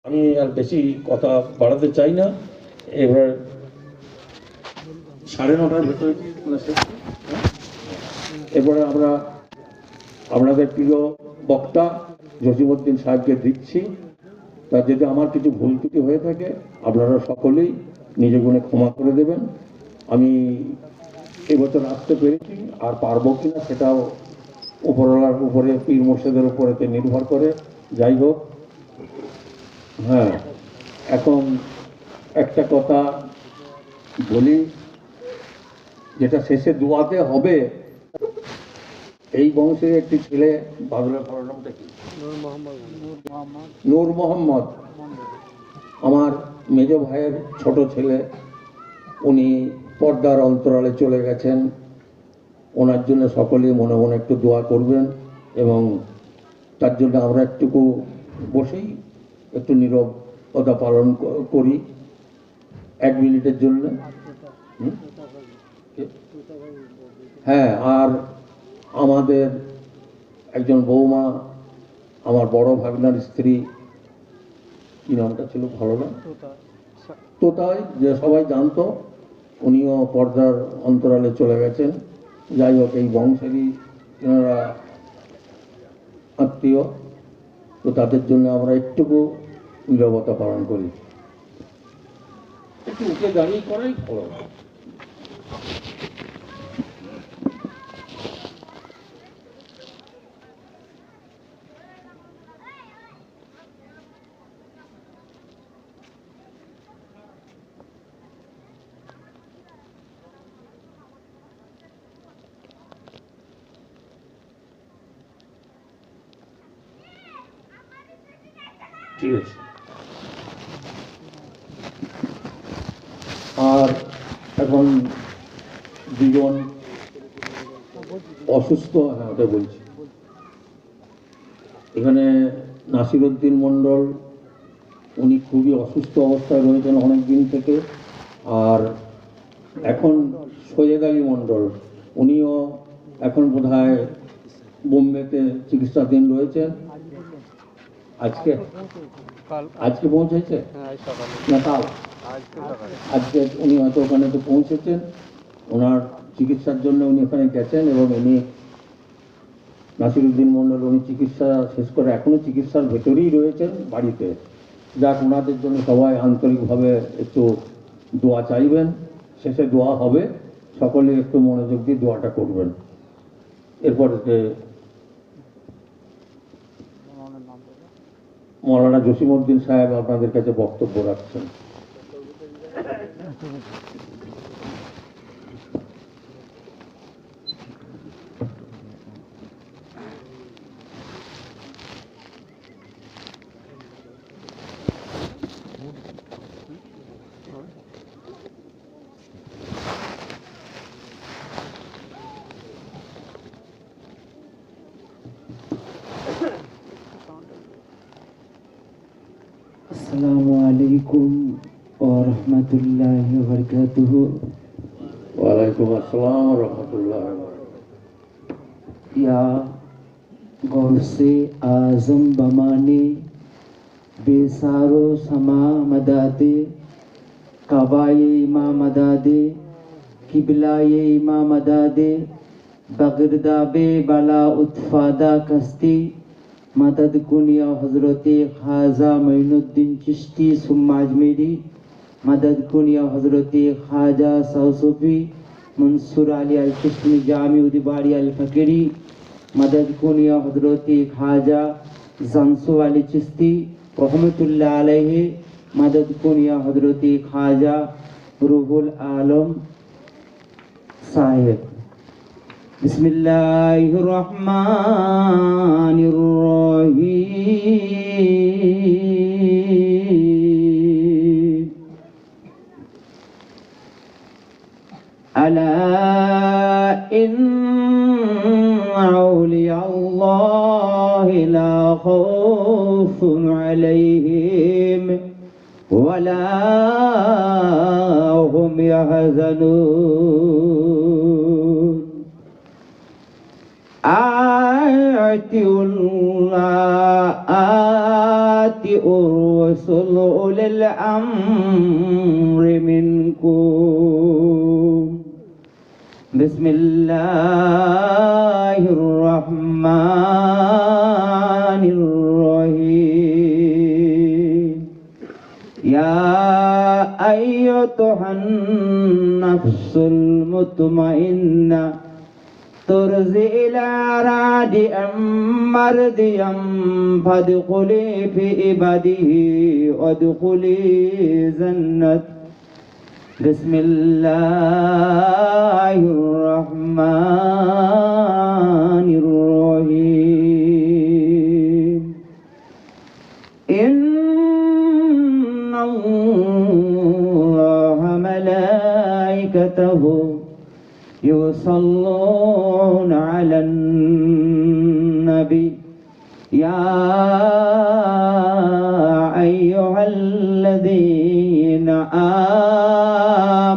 আমি আর বেশি কথা বাড়াতে চাই না। এবার 9:30টার ভেতরে এরপরে আমরা আপনাদের প্রিয় বক্তা জসিমউদ্দিন সাহেবকে দিচ্ছি। তা যদি আমার কিছু ভুল ত্রুটি হয়ে থাকে আপনারা সকলেই নিজ গুণে ক্ষমা করে দেবেন। আমি এবছর আসতে পেরেছি, আর পারবো কিনা সেটাও উপরওয়ালার উপরে, পীর মুর্শিদের উপরেতে নির্ভর করে। যাই হোক, হ্যাঁ, এখন একটা কথা বলি, যেটা শেষে দোয়াতে হবে। এই বংশের একটি ছেলে, বাবুলের নামটা কি? নূর মোহাম্মদ, আমার মেজ ভাইয়ের ছোট ছেলে। উনি পর্দার অন্তরালে চলে গেছেন। ওনার জন্য সকলেই মনে মনে একটু দোয়া করবেন, এবং তার জন্য আমরা একটুকু বসেই একটু নীরবতা পালন করি 1 মিনিটের জন্য। হ্যাঁ, আর আমাদের একজন বৌমা, আমার বড় ভাগনার স্ত্রী, কি নামটা ছিল ভালো না, তোতাই, যে সবাই জানতো, উনিও পর্দার অন্তরালে চলে গেছেন। যাই হোক, এই বংশেরই এনারা আত্মীয়, তো তাদের জন্য আমরা একটুকু নীরবতা পালন করি। একটু উঠে দাঁড়িয়ে করাই ভালো। ঠিক আছে। আর এখন দুজন অসুস্থ, হ্যাঁ ওটা বলছি। এখানে নাসিরউদ্দিন মণ্ডল, উনি খুবই অসুস্থ অবস্থায় রয়েছেন অনেক দিন থেকে। আর এখন সৈয়দ আলী মণ্ডল, উনিও এখন বোধহয় বোম্বেতে চিকিৎসাধীন রয়েছেন। আজকে পৌঁছেছে না কাল? আজকে উনি হয়তো ওখানে তো পৌঁছেছেন, ওনার চিকিৎসার জন্য উনি ওখানে গেছেন। এবং উনি নাসিরউদ্দিন মণ্ডল, উনি চিকিৎসা শেষ করে এখনো চিকিৎসার ভেতরেই রয়েছেন বাড়িতে। যাক, ওনাদের জন্য সবাই আন্তরিকভাবে একটু দোয়া চাইবেন। শেষে দোয়া হবে, সকলে একটু মনোযোগ দিয়ে দোয়াটা করবেন। এরপরে মৌলানা জসিমউদ্দিন সাহেব আপনাদের কাছে বক্তব্য রাখছেন। अस्सलामु अलैकुम और रहमतुल्लाहि व बरकातुहू। वालेकुम अस्सलाम व रहमतुल्लाहि व बरकातुहू। या गौसे आज़म बमाने बेसारो समा मदादे, कबाये इमा मदादे, किबलाये इमा मदादे, बगरदाबे बला उत्फादा कस्ती, मदद कुनिया हजरत ख्वाजा मोइनुद्दीन चिश्ती सुम्मा अजमेरी, मदद कुनिया हजरत ख्वाजा सौसूफी मंसूर अली अल चिश्ती जामी उदिबारी अल फकीरी, मदद कुनिया हजरत ख्वाजा जंसु अली चिश्ती रहमतुल्लाह अलैहि, मदद कुनिया हजरत ख्वाजा रूहुल आलम साहिब। बिस्मिल्लाहिर्रहमानिर्रहीम। अला इन्ना औलियाल्लाहि ला खौफुन अलैहिम वला हुम यहज़नून। आतिउल्लाह الرسل أولي الأمر منكم بسم الله الرحمن الرحيم يا أيتها النفس المطمئنة ترجع إلى رادئا مرضيا فادخلي في عباده وادخلي جنة بسم الله الرحمن الرحيم إن الله ملائكته يصلون على النبي يا أيها الذين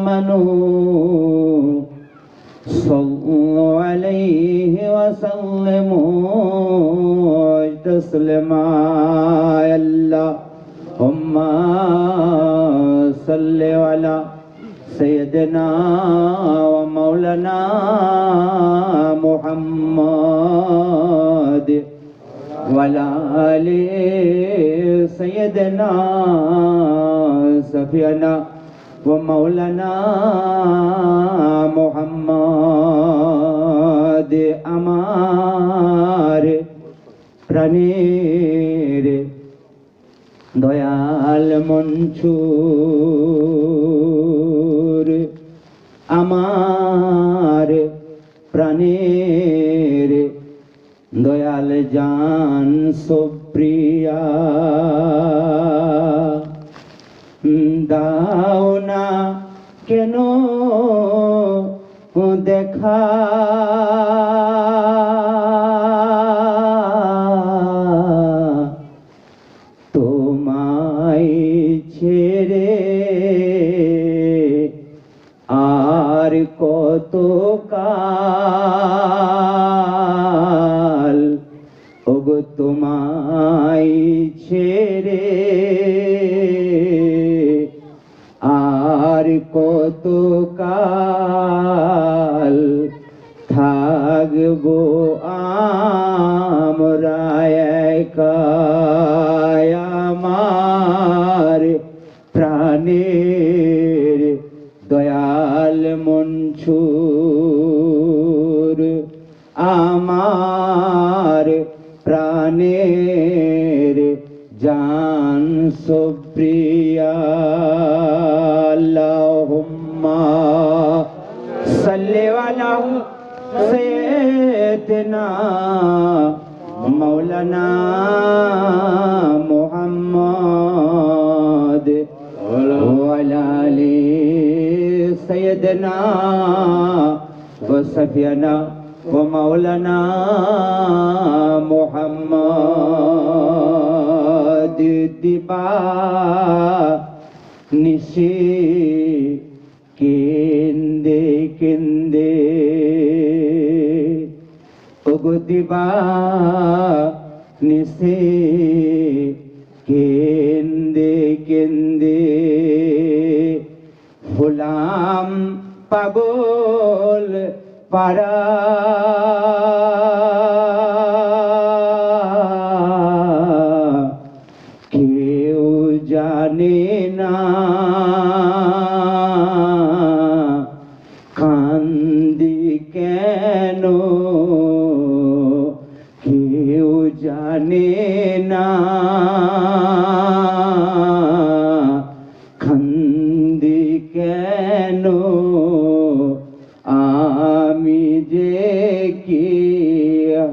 آمنوا صلوا عليه وسلموا تسليما اللهم صل على سيدنا ومولانا محمد وعلى آل سيدنا سفينا ومولانا محمد আমার প্রাণের দয়াল মনসুর আমার প্রাণের দয়াল জান সুপ্রিয়া দাও না কেন দেখা তোমায় ছেড়ে আর কত কাল ওগো তোমায় ছেড়ে আর কত কাল থাকবো আমরা একা আমার প্রাণের দয়াল মনসুর আমার প্রাণের জান সুপ্রিয়া আল্লাহুম্মা সাল্লি আলা সাইয়্যিদিনা মাওলানা মুহাম্মদ ওয়ালা আলি সাইয়্যিদিনা ওয়া সাফিয়ানা ওয়া মাওলানা মুহাম্মদ দিবা নিশি কেন্দে কেন্দে ওগো দিবা নিশি কেন্দে কেন্দে হলাম পাগল পারা কেউ জানে না কান্দি কেন কেউ জানে না কান্দি কেন আমি যে কি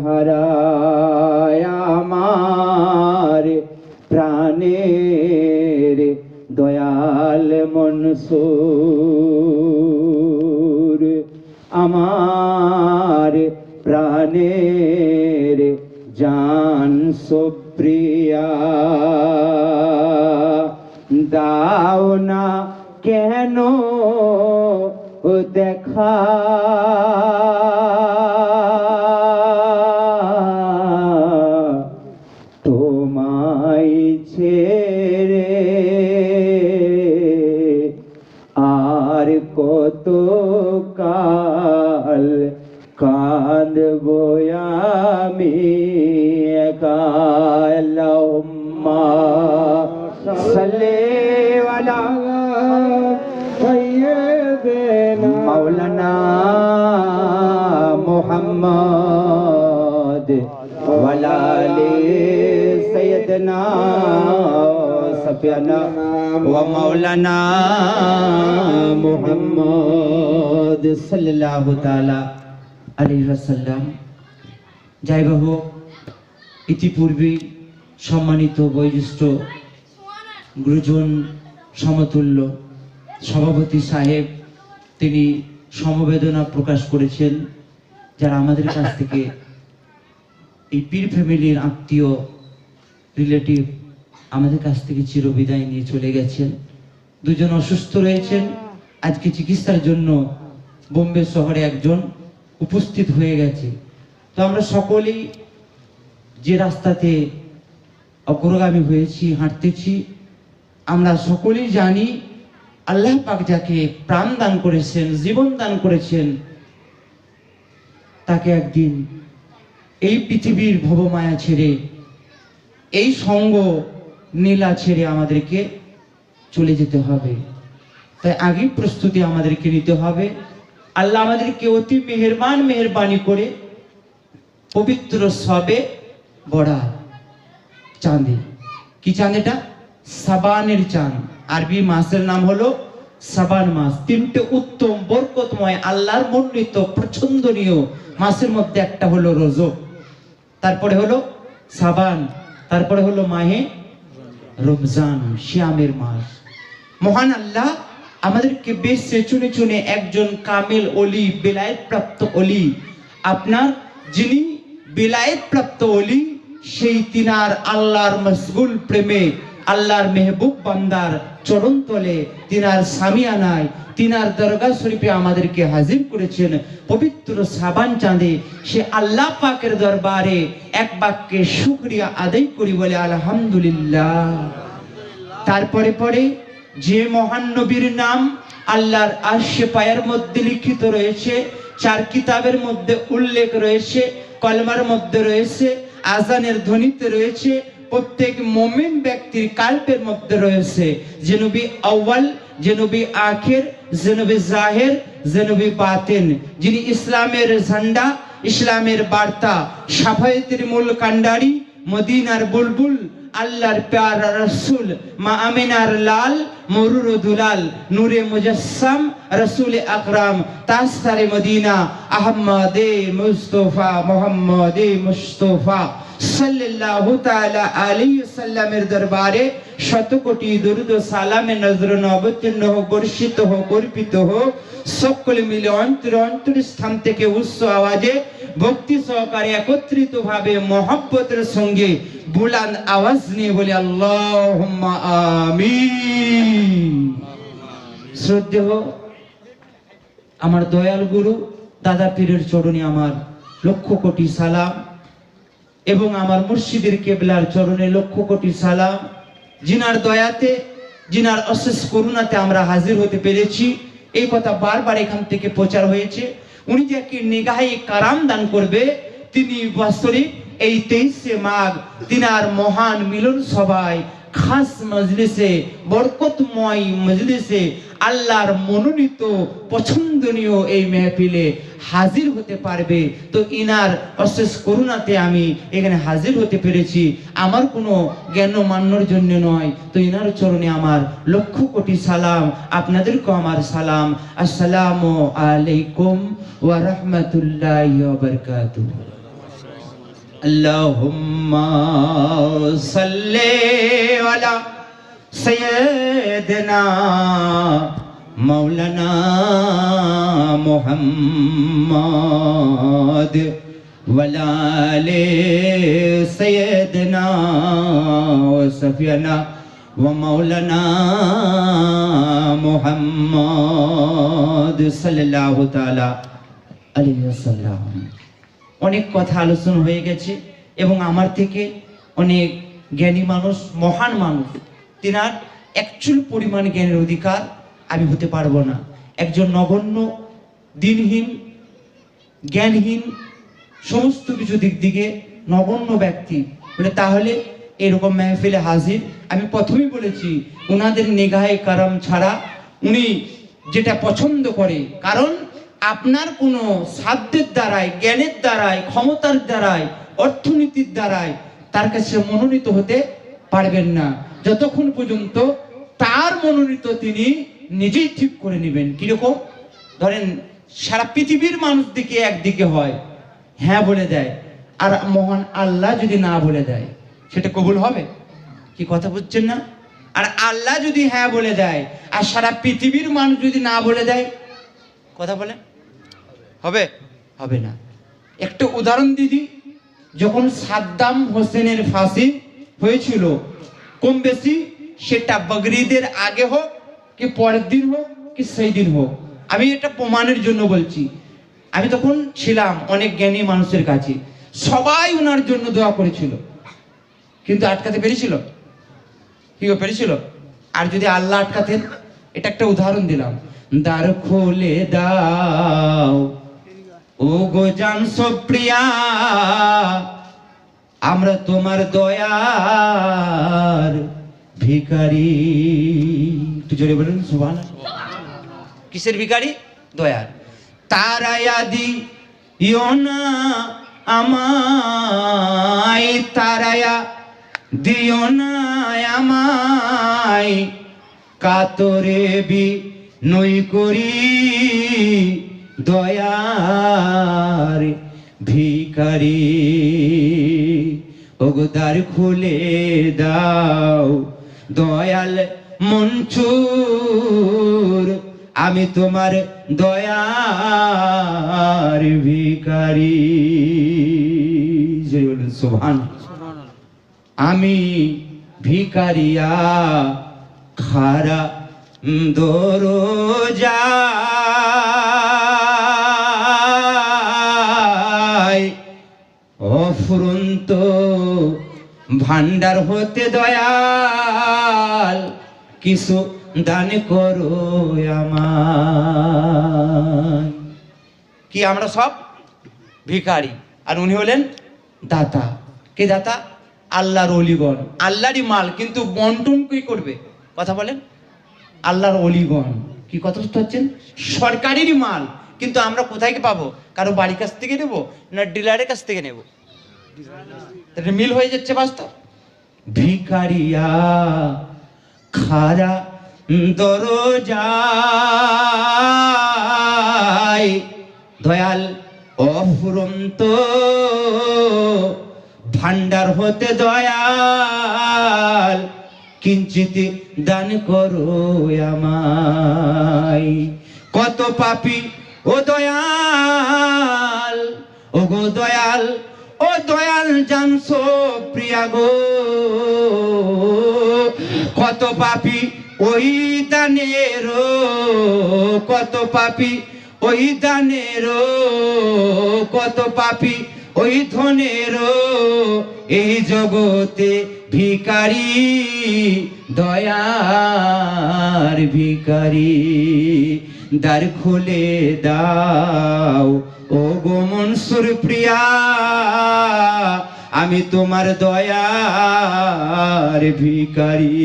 হারায় আমার প্রাণের দয়াল মনসুর আমার প্রাণের জান সুপ্রিয়া দাও না কেন দেখা তোমায় ছে सल्ले वाला मौलाना मोहम्मद वलाले सैयदना सफियाना व मौलाना मोहम्मद सल्लल्लाहु ताला अलैहि वसल्लम। যাই হোক, ইতিপূর্বে সম্মানিত বয়োজ্যেষ্ঠ গুরুজন সমতুল্য সভাপতি সাহেব তিনি সমবেদনা প্রকাশ করেছেন, যারা আমাদের কাছ থেকে এই পীর ফ্যামিলির আত্মীয় রিলেটিভ আমাদের কাছ থেকে চিরবিদায় নিয়ে চলে গেছেন। দুজন অসুস্থ রয়েছেন, আজকে চিকিৎসার জন্য বোম্বে শহরে একজন উপস্থিত হয়ে গেছে। তো আমরা সকলেই যে রাস্তাতে অগ্রগামী হয়েছি, হাঁটতেছি, আমরা সকলেই জানি আল্লাহ পাক যাকে প্রাণ দান করেছেন, জীবন দান করেছেন, তাকে একদিন এই পৃথিবীর ভবমায়া ছেড়ে, এই সঙ্গ নীলা ছেড়ে আমাদেরকে চলে যেতে হবে। তাই আগেই প্রস্তুতি আমাদেরকে নিতে হবে। আল্লাহ আমাদেরকে অতি মেহেরবানি করে পবিত্র সবে বড়ার চাঁদে, কি চাঁদ এটা? সাবানের চাঁদ। আরবি মাসের নাম হলো সাবান মাস। তিনটে উত্তম বরকতময় আল্লাহর মনোনীত পছন্দনীয় মাসের মধ্যে একটা হলো রজব, তারপরে হলো সাবান, তারপরে হলো মাহে রমজান, শিয়ামের মাস। মহান আল্লাহ আমাদেরকে বেশে চুনে চুনে একজন কামেল ওলি, বেলায়েত প্রাপ্ত ওলি, আপনার যিনি বেলায়েত প্রাপ্ত ওলি, সেই তিনার আল্লাহর মশগুল প্রেমে, আল্লাহর মেহবুব বান্দার চরণ তলে, তিনার সামিয়ানায়, তিনার দরগা শরীফে আমাদেরকে হাজির করেছেন পবিত্র সাবান চাঁদে। সে আল্লাহ পাকের দরবারে এক বাক্যে শুকরিয়া আদায় করি বলে আলহামদুলিল্লাহ। তারপরে পরে যে মহান নবীর নাম আল্লাহর আরশে পায়ের মধ্যে লিখিত রয়েছে, 4 কিতাবের মধ্যে উল্লেখ রয়েছে, কলমার মধ্যে রয়েছে, আজানের ধ্বনিতে রয়েছে, প্রত্যেক মুমিন ব্যক্তির কাল্পের মধ্যে রয়েছে, যে নবী আউয়াল, যে নবী আখির, যে নবী জাহির, যে নবী বাতিন, যিনি ইসলামের ঝান্ডা, ইসলামের বার্তা, শাফায়েতের মূল কান্ডারি, মদিনার বুলবুল, আল্লাহর প্যারা রাসূল, মা আমিনার লাল, মরুর দুলাল, নূরে মুজাসসাম, রাসূল আকরাম, তাজদারে মদিনা, আহমদে মুস্তাফা, মুহাম্মদে মুস্তাফা সাল্লাল্লাহু তাআলা আলাইহি সাল্লামের দরবারে শত কোটি দরুদ ও সালামে নজর অবতীর্ণ হোক, বর্ষিত হোক, অর্পিত হোক। সকলে মিলে অন্তর স্থান থেকে উচ্চ আওয়াজে ভক্তি সহকারে একত্রিত ভাবে মহব্বতের সঙ্গে বুলন্দ আওয়াজ নিয়ে বলি আল্লাহুম্মা আমিন। শ্রদ্ধেয় আমার দয়াল গুরু দাদা পীরের চরণে আমার লক্ষ কোটি সালাম, এবং আমার মুর্শিদের কেবলার চরণে লক্ষ কোটি সালাম। জিনার দয়াতে, জিনার অশেষ করুণাতে আমরা হাজির হতে পেরেছি, এই কথা বারবার এখান থেকে প্রচার হয়েছে। উনি যাকে নিগাহে কারাম দান করবে, তিনি বাৎসরিক এই 23শে মাঘ তিনার মহান মিলন সভায়, খাস মজলিসে, বরকতময় মজলিসে, আল্লাহর মনোনীত পছন্দনীয় এই মেহফিলে হাজির হতে পারবে। তো ইনার অশেষ করুণাতে আমি এখানে হাজির হতে পেরেছি, আমার কোনো জ্ঞান মান্যর জন্য নয়। তো ইনার চরণে আমার লক্ষ কোটি সালাম, আপনাদেরকেও আমার সালাম। আসসালামু আলাইকুম ওয়া রাহমাতুল্লাহি ওয়া বারাকাতুহু। আল্লাহুম্মা সাল্লি আলা সাইয়্যিদিনা মৌলানা মুহাম্মদ ওয়ালা আলি সাইয়্যিদিনা ওয়া সাফিয়ানা ওয়া মৌলানা মুহাম্মদ সাল্লাল্লাহু তাআলা আলাইহি ওয়াসাল্লাম। অনেক কথা আলোচনা হয়ে গেছে, এবং আমার থেকে অনেক জ্ঞানী মানুষ, মহান মানুষ, তিনার অ্যাকচুয়াল পরিমাণ জ্ঞানের অধিকার আমি হতে পারবো না। একজন নগণ্য, দিনহীন, জ্ঞানহীন, সমস্ত কিছু দিক দিকে নগণ্য ব্যক্তি বলে, তাহলে এরকম মেহফিলে হাজির। আমি প্রথমেই বলেছি উনাদের নিগাহে কারাম ছাড়া উনি যেটা পছন্দ করে, কারণ আপনার কোনো সাধ্যের দ্বারাই, জ্ঞানের দ্বারাই, ক্ষমতার দ্বারাই, অর্থনীতির দ্বারাই তার কাছে মনোনীত হতে পারবেন না, যতক্ষণ পর্যন্ত তার মনোনীত তিনি নিজেই ঠিক করে নেবেন। কিরকম? ধরেন সারা পৃথিবীর মানুষ দিকে একদিকে হয়, হ্যাঁ বলে দেয়, আর মহান আল্লাহ যদি না বলে দেয় সেটা কবুল হবে? কি কথা বুঝছেন না? আর আল্লাহ যদি হ্যাঁ বলে দেয় আর সারা পৃথিবীর মানুষ যদি না বলে দেয়, কথা বলে হবে? হবে না। একটা উদাহরণ দিদি, যখন সাদ্দাম হোসেনের ফাঁসি হয়েছিল, কম বেশি সেটা বকরিদের আগে হোক কি পরের দিন হোক কি সেই দিন হোক, আমি এটা প্রমাণের জন্য বলছি। আমি তখন ছিলাম অনেক জ্ঞানী মানুষের কাছে, সবাই ওনার জন্য দোয়া করেছিল, কিন্তু আটকাতে পেরেছিল? কি পেরেছিল? আর যদি আল্লাহ আটকাতেন? এটা একটা উদাহরণ দিলাম। দ্বার খুলে দাও ও গো জানসো প্রিয়া, আমরা তোমার দয়ার ভিখারি। একটু জোরে বলুন সুবহানাল্লাহ। কিসের ভিখারি? দয়ার। তারায়া দিও না আমায়, তারায়া দিও না আমায়, কাতরে বিনয় করি দয়ার ভিখারি। ওগো দ্বার খুলে দাও দয়াল মনসুর, আমি তোমার দয়ার ভিখারি। জয় বলুন সুবহানাল্লাহ। আমি ভিখারিয়া খারা দরজায়, অফুরন্ত ভান্ডার হতে দয়াল কিছু দান করো আমায়। কি আমরা সব ভিখারি, আর উনি হলেন দাতা। কে দাতা? আল্লাহর ওলিগণ, আল্লাহরই মাল, কিন্তু বন্টন কি করবে? কথা বলেন। আল্লাহর ওলিগণ কি কথা বুঝতে পারছেন? সরকারেরই মাল, কিন্তু আমরা কোথায় পাবো? কারো বাড়ির কাছ থেকে নেবো না ডিলারের কাছ থেকে নেবো? মিল হয়ে যাচ্ছে বাস্তব। ভিখারিয়া খারা দরজায়, দয়াল অফুরন্ত ভান্ডার হতে দয়াল কিঞ্চিত দান করো আমায়। কত পাপী ও দয়াল, ও গো দয়াল, ও দয়াল জানসো প্রিয়া গো, কত পাপী ওই দানের, কত পাপী ওই দানের, কত পাপী ওই ধনের, এই জগতে ভিখারি দয়ার ভিখারি। দ্বার খুলে দাও ও গো মনসুর প্রিয়া, আমি তোমার দয়ার ভিখারি।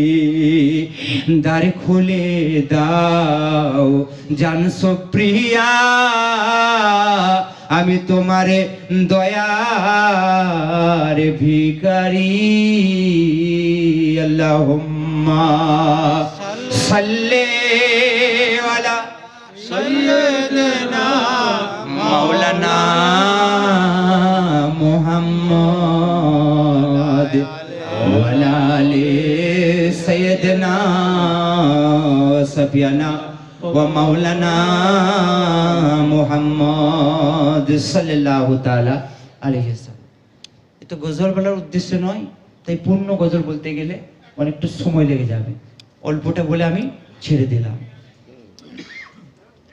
দ্বার খুলে দাও জানসো প্রিয়া, আমি তোমার দয়ার ভিখারি। আল্লাহুম্মা সাল্লি আলা সাইয়্যিদিনা মাওলানা মুহাম্মদ ওয়া আলা আলি সাইয়্যিদিনা সাফিয়ানা ওয়া মাওলানা মুহাম্মদ সাল্লাল্লাহু তাআলা আলাইহি ওয়াসাল্লাম। এটা গজল বলার উদ্দেশ্য নয়, তাই পূর্ণ গজল বলতে গেলে অনেকটা সময় লেগে যাবে, অল্পটা বলে আমি ছেড়ে দিলাম।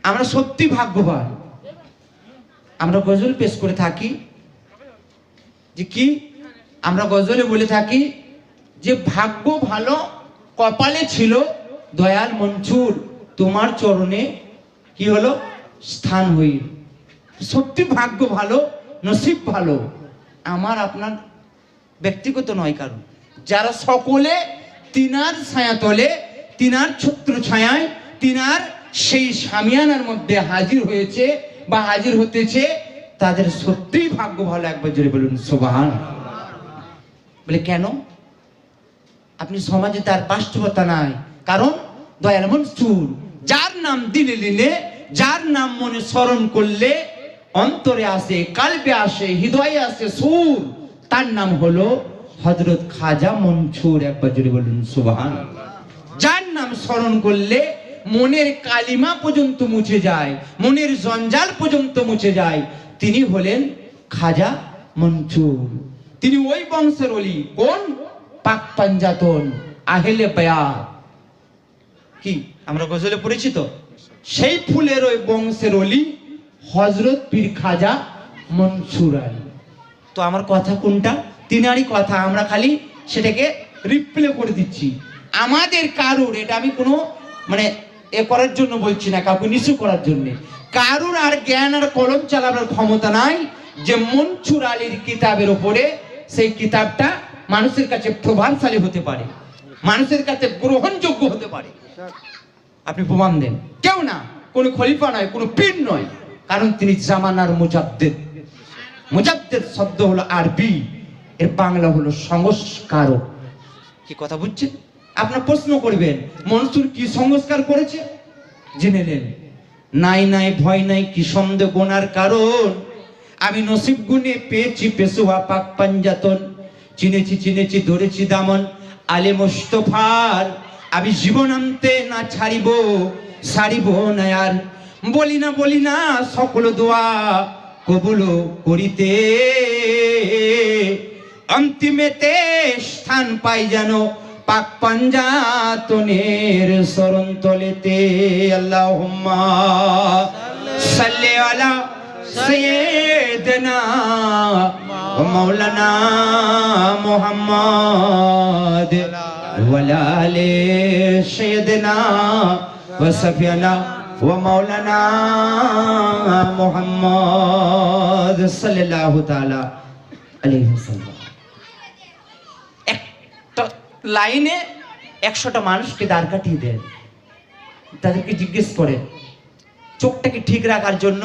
আমরা সত্যি ভাগ্যবান, আমরা গজল পেশ করে থাকি যে কি, আমরা গজলে বলে থাকি যে ভাগ্য ভালো কপালে ছিল দয়াল মনসুর, তোমার চরণে কি হলো স্থান হইল। সত্যি ভাগ্য ভালো, নসিব ভালো, আমার আপনার ব্যক্তিগত নয়, কারণ যারা সকলে তিনার ছায়াতলে, তিনার ছত্র ছায়ায়, তিনার সেই সামিয়ানার মধ্যে হাজির হয়েছে বা হাজির হতেছে, তাদের সত্যিই ভাগ্য ভালো। একবার জোরে বলুন সুবহানাল্লাহ। বলে কেন? আপনি সমাজে তার বাস্তবতা নাই, কারণ দয়াল মনসুর যার নাম দিলে নিলে, যার নাম মনে স্মরণ করলে অন্তরে আসে, কালবে আসে, হৃদয়ে আসে সুর, তার নাম হলো হযরত খাজা মনসুর। একবার জোরে বলুন সুবহানাল্লাহ। যার নাম স্মরণ করলে মনের কালিমা পর্যন্ত মুছে যায়, মনের জঞ্জাল পর্যন্ত মুছে যায়, তিনি হলেন খাজা মনসুর। তিনি ওই বংশের অলি। কোন? পাক পাঞ্জাতন, আহলে বায়াত। কি আমরা গজলে পড়েছি তো, সেই ফুলের ওই বংশের অলি হযরত পীর খাজা মনসুর আলী। তো আমার কথা কোনটা? তিনারই কথা, আমরা খালি সেটাকে রিপ্লে করে দিচ্ছি। আমাদের কারুর, এটা আমি কোনো মানে এ করার জন্য বলছি না, কাউকে নিচু করার জন্য, কারুর আর জ্ঞান আর কলম চালাবার ক্ষমতা নাই যে মনসুর আলীর কিতাবের উপরে সেই কিতাবটা মানুষের কাছে প্রভাবশালী হতে পারে, মানুষের কাছে গ্রহণযোগ্য হতে পারে। আপনি প্রমাণ দেন। কেউ না, কোনো খলিফা নয়, কোনো পীর নয়, কারণ তিনি জামানার মুজাদ্দিদ। মুজাদ্দিদ শব্দ হলো আরবি, এর বাংলা হলো সংস্কারক। কি কথা বুঝছেন? আপনার প্রশ্ন করবেন মনসুর কি সংস্কার করেছে, জেনে নেন। নাই নাই ভয় নাই, কি সন্দেহ গোনার কারণ, আমি নসিব গুনে পেয়েছি পেশুয়া পাক পাঞ্জাতন, চিনেছি চিনেছি ধরেছি দামন আলে মুস্তফার, আমি জীবনান্তে না ছাড়িব ছাড়িব না আর, বলি না সকল দোয়া কবুল করিতে, অন্তিমেতে স্থান পাই যেন পাক পাঞ্জাতনের শরণ তলেতে। আল্লাহুম্মা সাল্লি আলা সাইয়্যিদিনা ওয়া মাওলানা মুহাম্মদ ওয়া আলা আলি সাইয়্যিদিনা ওয়া সাফিয়ানা ওয়া মাওলানা মুহাম্মদ সাল্লাল্লাহু তাআলা আলাইহি ওয়াসাল্লাম। একটা লাইনে 100টা মানুষকে দাঁড় কাটিয়ে দেন, তাদেরকে জিজ্ঞেস করেন চোখটাকে ঠিক রাখার জন্য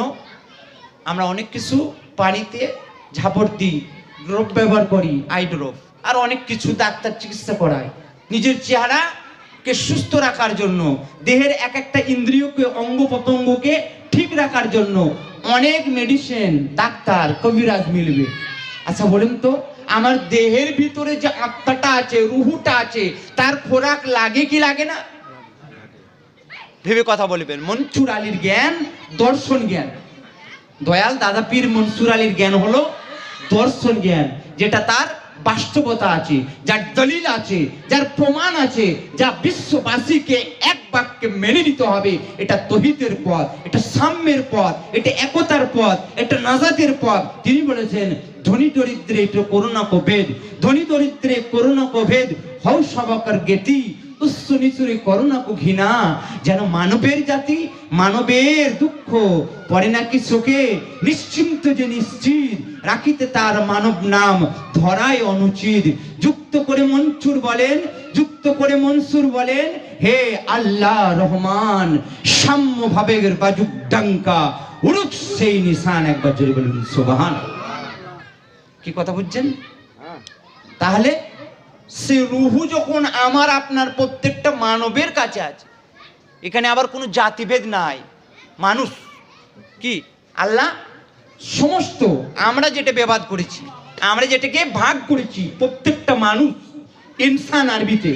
আমরা অনেক কিছু পানিতে ঝাপড় দিই, ড্রপ ব্যবহার করি, আই ড্রপ, আর অনেক কিছু ডাক্তার চিকিৎসা করায় নিজের চেহারাকে সুস্থ রাখার জন্য, দেহের এক একটা ইন্দ্রিয়কে অঙ্গ প্রত্যঙ্গকে ঠিক রাখার জন্য অনেক মেডিসিন ডাক্তার কবিরাজ মিলবে। আচ্ছা বলেন তো, আমার দেহের ভিতরে যে আত্মাটা আছে, রুহুটা আছে, তার খোরাক লাগে কি লাগে না? ভেবে কথা বলবেন। মনসুর আলীর জ্ঞান দর্শন জ্ঞান। দয়াল দাদা পীর মনসুর আলীর জ্ঞান হলো দর্শন জ্ঞান, যেটা তার বাস্তবতা আছে, যার দলিল আছে, যার প্রমাণ আছে, যা বিশ্ববাসীকে এক বাক্যে মেনে নিতে হবে। এটা তৌহিদের পথ, এটা সাম্যের পথ, এটা একতার পথ, এটা নাজাতের পথ। তিনি বলেছেন ধনী দরিদ্রে এটা করুণা কো ভেদ, ধনী দরিদ্রে করুণা কো ভেদ, হও সবাকার জ্ঞাতি, উচ্চ নিচুরে করুণা কো ঘৃণা। যেন মানবের জাতি, মানবের দুঃখ পড়ে নাকি চোখে, নিশ্চিন্ত যে নিশ্চিত রাখিতে তার মানব নাম ধরায় অনুচিত। যুক্ত করে মনসুর বলেন, যুক্ত করে মনসুর বলেন, হে আল্লাহ রহমান, সাম্য ভাবের বাজুক ডাঙ্কা উড়ুক সেই নিশান। একবার জোরে বলুন সুবহানাল্লাহ। কি কথা বুঝছেন? তাহলে সে রুহু যখন আমার আপনার প্রত্যেকটা মানবের কাছে আছে, এখানে আবার কোনো জাতিভেদ নাই, মানুষ কি আল্লাহ সমস্ত, আমরা যেটা বিবাদ করেছি, আমরা যেটাকে ভাগ করেছি, প্রত্যেকটা মানুষ, ইনসান আরবিতে,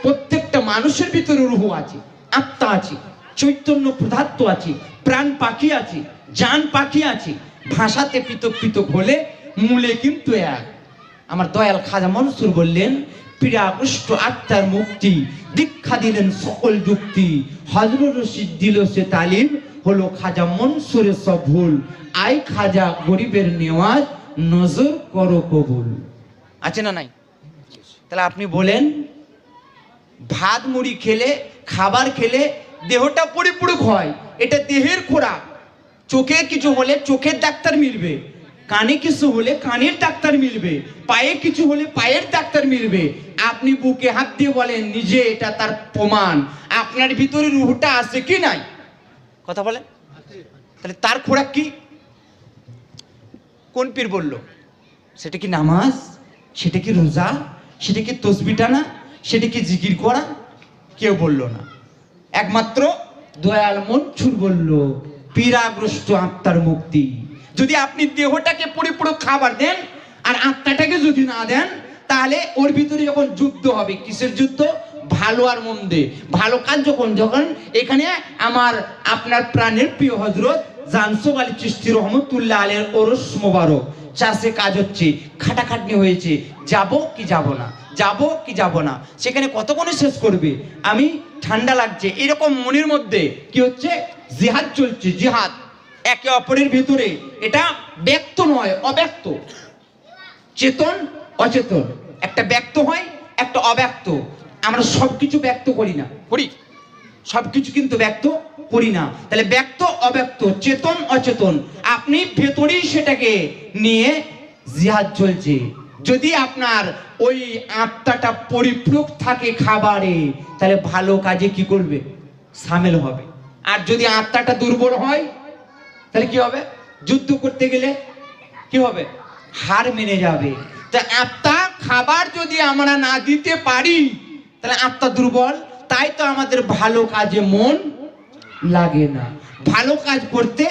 প্রত্যেকটা মানুষের ভিতরে রুহু আছে, আত্মা আছে, চৈতন্য পদার্থ আছে, প্রাণ পাখি আছে, জান পাখি আছে। ভাষাতে পৃথক পৃথক হলে মূলে কিন্তু এক। আমার দয়াল খাজা মনসুর বললেন, পীড়াকৃষ্ট আত্মার মুক্তি, দীক্ষা দিলেন সকল যুক্তি, হযরত রশিদ দিল সে তালিম, হলো খাজা মনসুরের সব ভুল, আই খাজা গরিবের নেওয়াজ, নজর করো কবুল। আছে না নাই? তাহলে আপনি বলেন, ভাত মুড়ি খেলে, খাবার খেলে দেহটা পরিপূরক হয়, এটা দেহের খোরাক। চোখে কিছু হলে চোখের ডাক্তার মিলবে, কানে কিছু হলে কানের ডাক্তার মিলবে, পায়ে কিছু হলে পায়ের ডাক্তার মিলবে। আপনি বুকে হাত দিয়ে বলেন নিজে, এটা তার প্রমাণ। আপনার ভিতরে রুহটা আছে কি নাই? কথা বলেন। তাহলে তার খোরাক কি? কোন পীর বলল? সেটা কি নামাজ? সেটা কি রোজা? সেটা কি তসবিহ টানা? সেটা কি জিকির করা? কেউ বলল না। একমাত্র দয়াল মনসুর বলল পীড়াগ্রস্ত আত্মার মুক্তি। যদি আপনি দেহটাকে পরিপূরক খাবার দেন আর আত্মাটাকে যদি না দেন, তাহলে ওর ভিতরে যখন যুদ্ধ হবে, কিসের যুদ্ধ? ভালো আর মন্দে। ভালো কাজ যখন এখানে আমার আপনার প্রাণের প্রিয় হযরত জানসুব আলী চিশতি রহমতুল্লাহ আলাইহির ওরস মোবারক চাষে কাজ হচ্ছে, খাটাখাটনি হয়েছে, যাব কি যাব না, যাব কি যাব না, সেখানে কতক্ষণে শেষ করবে? আমি ঠান্ডা লাগছে, এরকম মনের মধ্যে কি হচ্ছে? জিহাদ চলছে, জিহাদ একে অপরের ভিতরে। এটা ব্যক্ত নয়, অব্যক্ত। চেতন অচেতন, একটা ব্যক্ত হয়, একটা অব্যক্ত। আমরা সবকিছু ব্যক্ত করি না, করি? সবকিছু কিন্তু ব্যক্ত করি না। তাহলে ব্যক্ত অব্যক্ত, চেতন অচেতন, আপনি ভেতরেই সেটাকে নিয়ে জিহাদ চলছে। যদি আপনার ওই আত্মাটা পরিপূরক থাকে খাবারে, তাহলে ভালো কাজে কি করবে? সামিল হবে। আর যদি আত্মাটা দুর্বল হয়, তাহলে কি হবে? যুদ্ধ করতে গেলে কি হবে? হার মেনে যাবে। তা আত্মা খাবার যদি আমরা না দিতে পারি, তাহলে আত্মা দুর্বল। তাই তো আমাদের ভালো কাজে মন লাগে না, ভালো কাজ করতে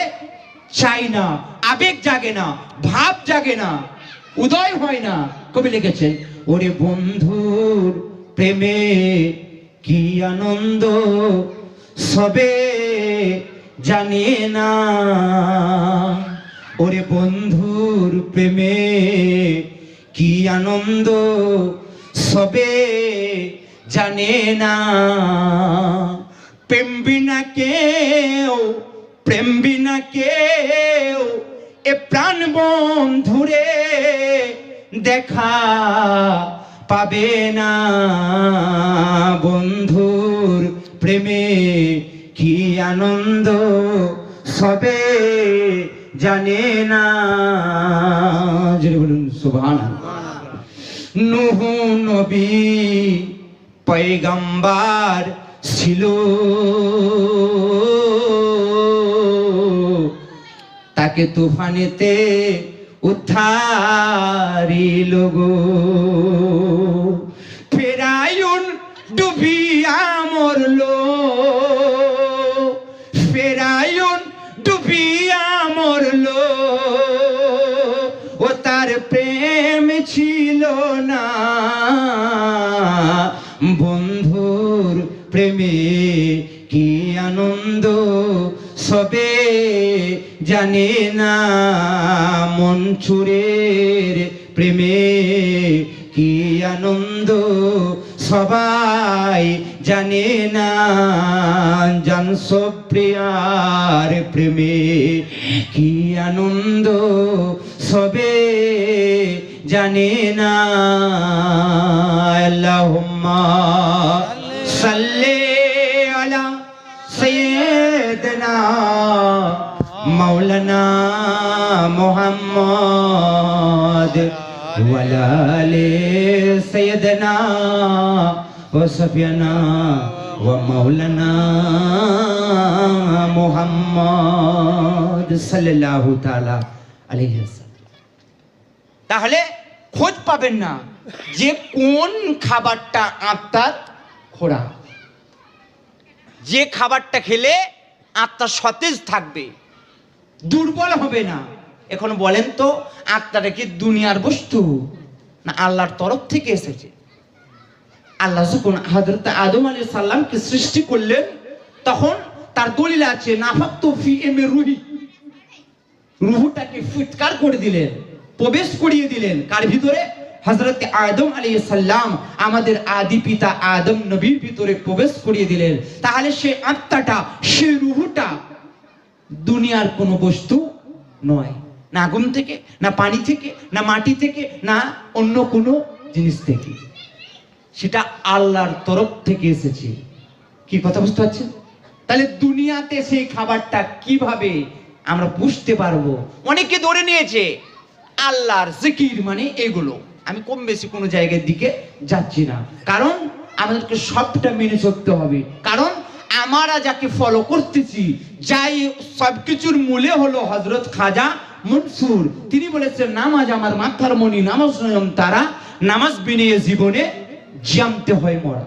চাই না, আবেগ জাগে না, ভাব জাগে না, উদয় হয় না। কবি লিখেছেন, ওরে বন্ধুর প্রেমে কি আনন্দ সবে জানে না। ওরে বন্ধুর প্রেমে কি আনন্দ সবে জানে না। প্রেম বিনা কেউ, প্রেম বিনা কেউ এ প্রাণ বন্ধুরে দেখা পাবে না। বন্ধুর প্রেমে কি আনন্দ সবে জানে না। জোরে বলুন সুবহানাল্লাহ। নূহ নবী পয়গম্বর ছিল, তাকে তুফানেতে উদ্ধারিল গো। ফেরাউন ডুবিয়া মরলো, ফেরাউন ডুবিয়া মরলো, ও তার প্রেম ছিল না। বন্ধুর প্রেমে কি আনন্দ সবে জানে না। মনসুরের প্রেমে কি আনন্দ সবাই জানে না। জানসব প্রিয়ার প্রেমে কি আনন্দ সবে জানে না। আল্লাহুম্মা সাল্লি আলা সাইয়্যিদিনা মাওলানা মুহাম্মদ ওয়া আলা আলি সাইয়্যিদিনা ওয়া সাফিয়ানা ওয়া মাওলানা মুহাম্মদ সাল্লাল্লাহু তাআলা আলাইহি ওয়াসাল্লাম। তাহলে খোঁজ পাবেন না যে কোন খাবারটা আত্মার খোরাক, যে খাবারটা খেলে আত্মা সতেজ থাকবে, দুর্বল হবে না। এখন বলেন তো, আত্মাটা কি দুনিয়ার বস্তু না আল্লাহর তরফ থেকে এসেছে? আল্লাহ যখন হযরত আদম আলাইহিস সালামকে সৃষ্টি করলেন, তখন তার দলিল আছে, নাফাখতু ফি এমি রুহি, রূহটাকে ফুৎকার করে দিলেন, প্রবেশ করিয়ে দিলেন কার ভিতরে? হযরত আদম আলাইহিস সালাম, আমাদের আদি পিতা আদম নবীর ভিতরে প্রবেশ করিয়ে দিলেন। তাহলে সে আত্মাটা, সে রূহটা দুনিয়ার কোনো বস্তু নয়, না আগুন থেকে, না পানি থেকে, না মাটি থেকে, না অন্য কোনো জিনিস থেকে। সেটা আল্লাহর তরফ থেকে এসেছে। কি কথা বুঝতে পারছেন? তাহলে দুনিয়াতে সেই খাবারটা কিভাবে আমরা বুঝতে পারবো? অনেকে ধরে নিয়েছে আল্লাহর জিকির মানে এগুলো। আমি কম বেশি কোনো জায়গার দিকে যাচ্ছি না, কারণ আমাদেরকে সবটা মেনে চলতে হবে। কারণ আমরা যাকে ফলো করতেছি, যাই সবকিছুর মূলে হলো হযরত খাজা মনসুর। তিনি বলেছেন, নামাজ আমার মাথার মণি, নামাজ নয়ন তারা, নামাজ বিনে জীবনে জানতে হয় মরা।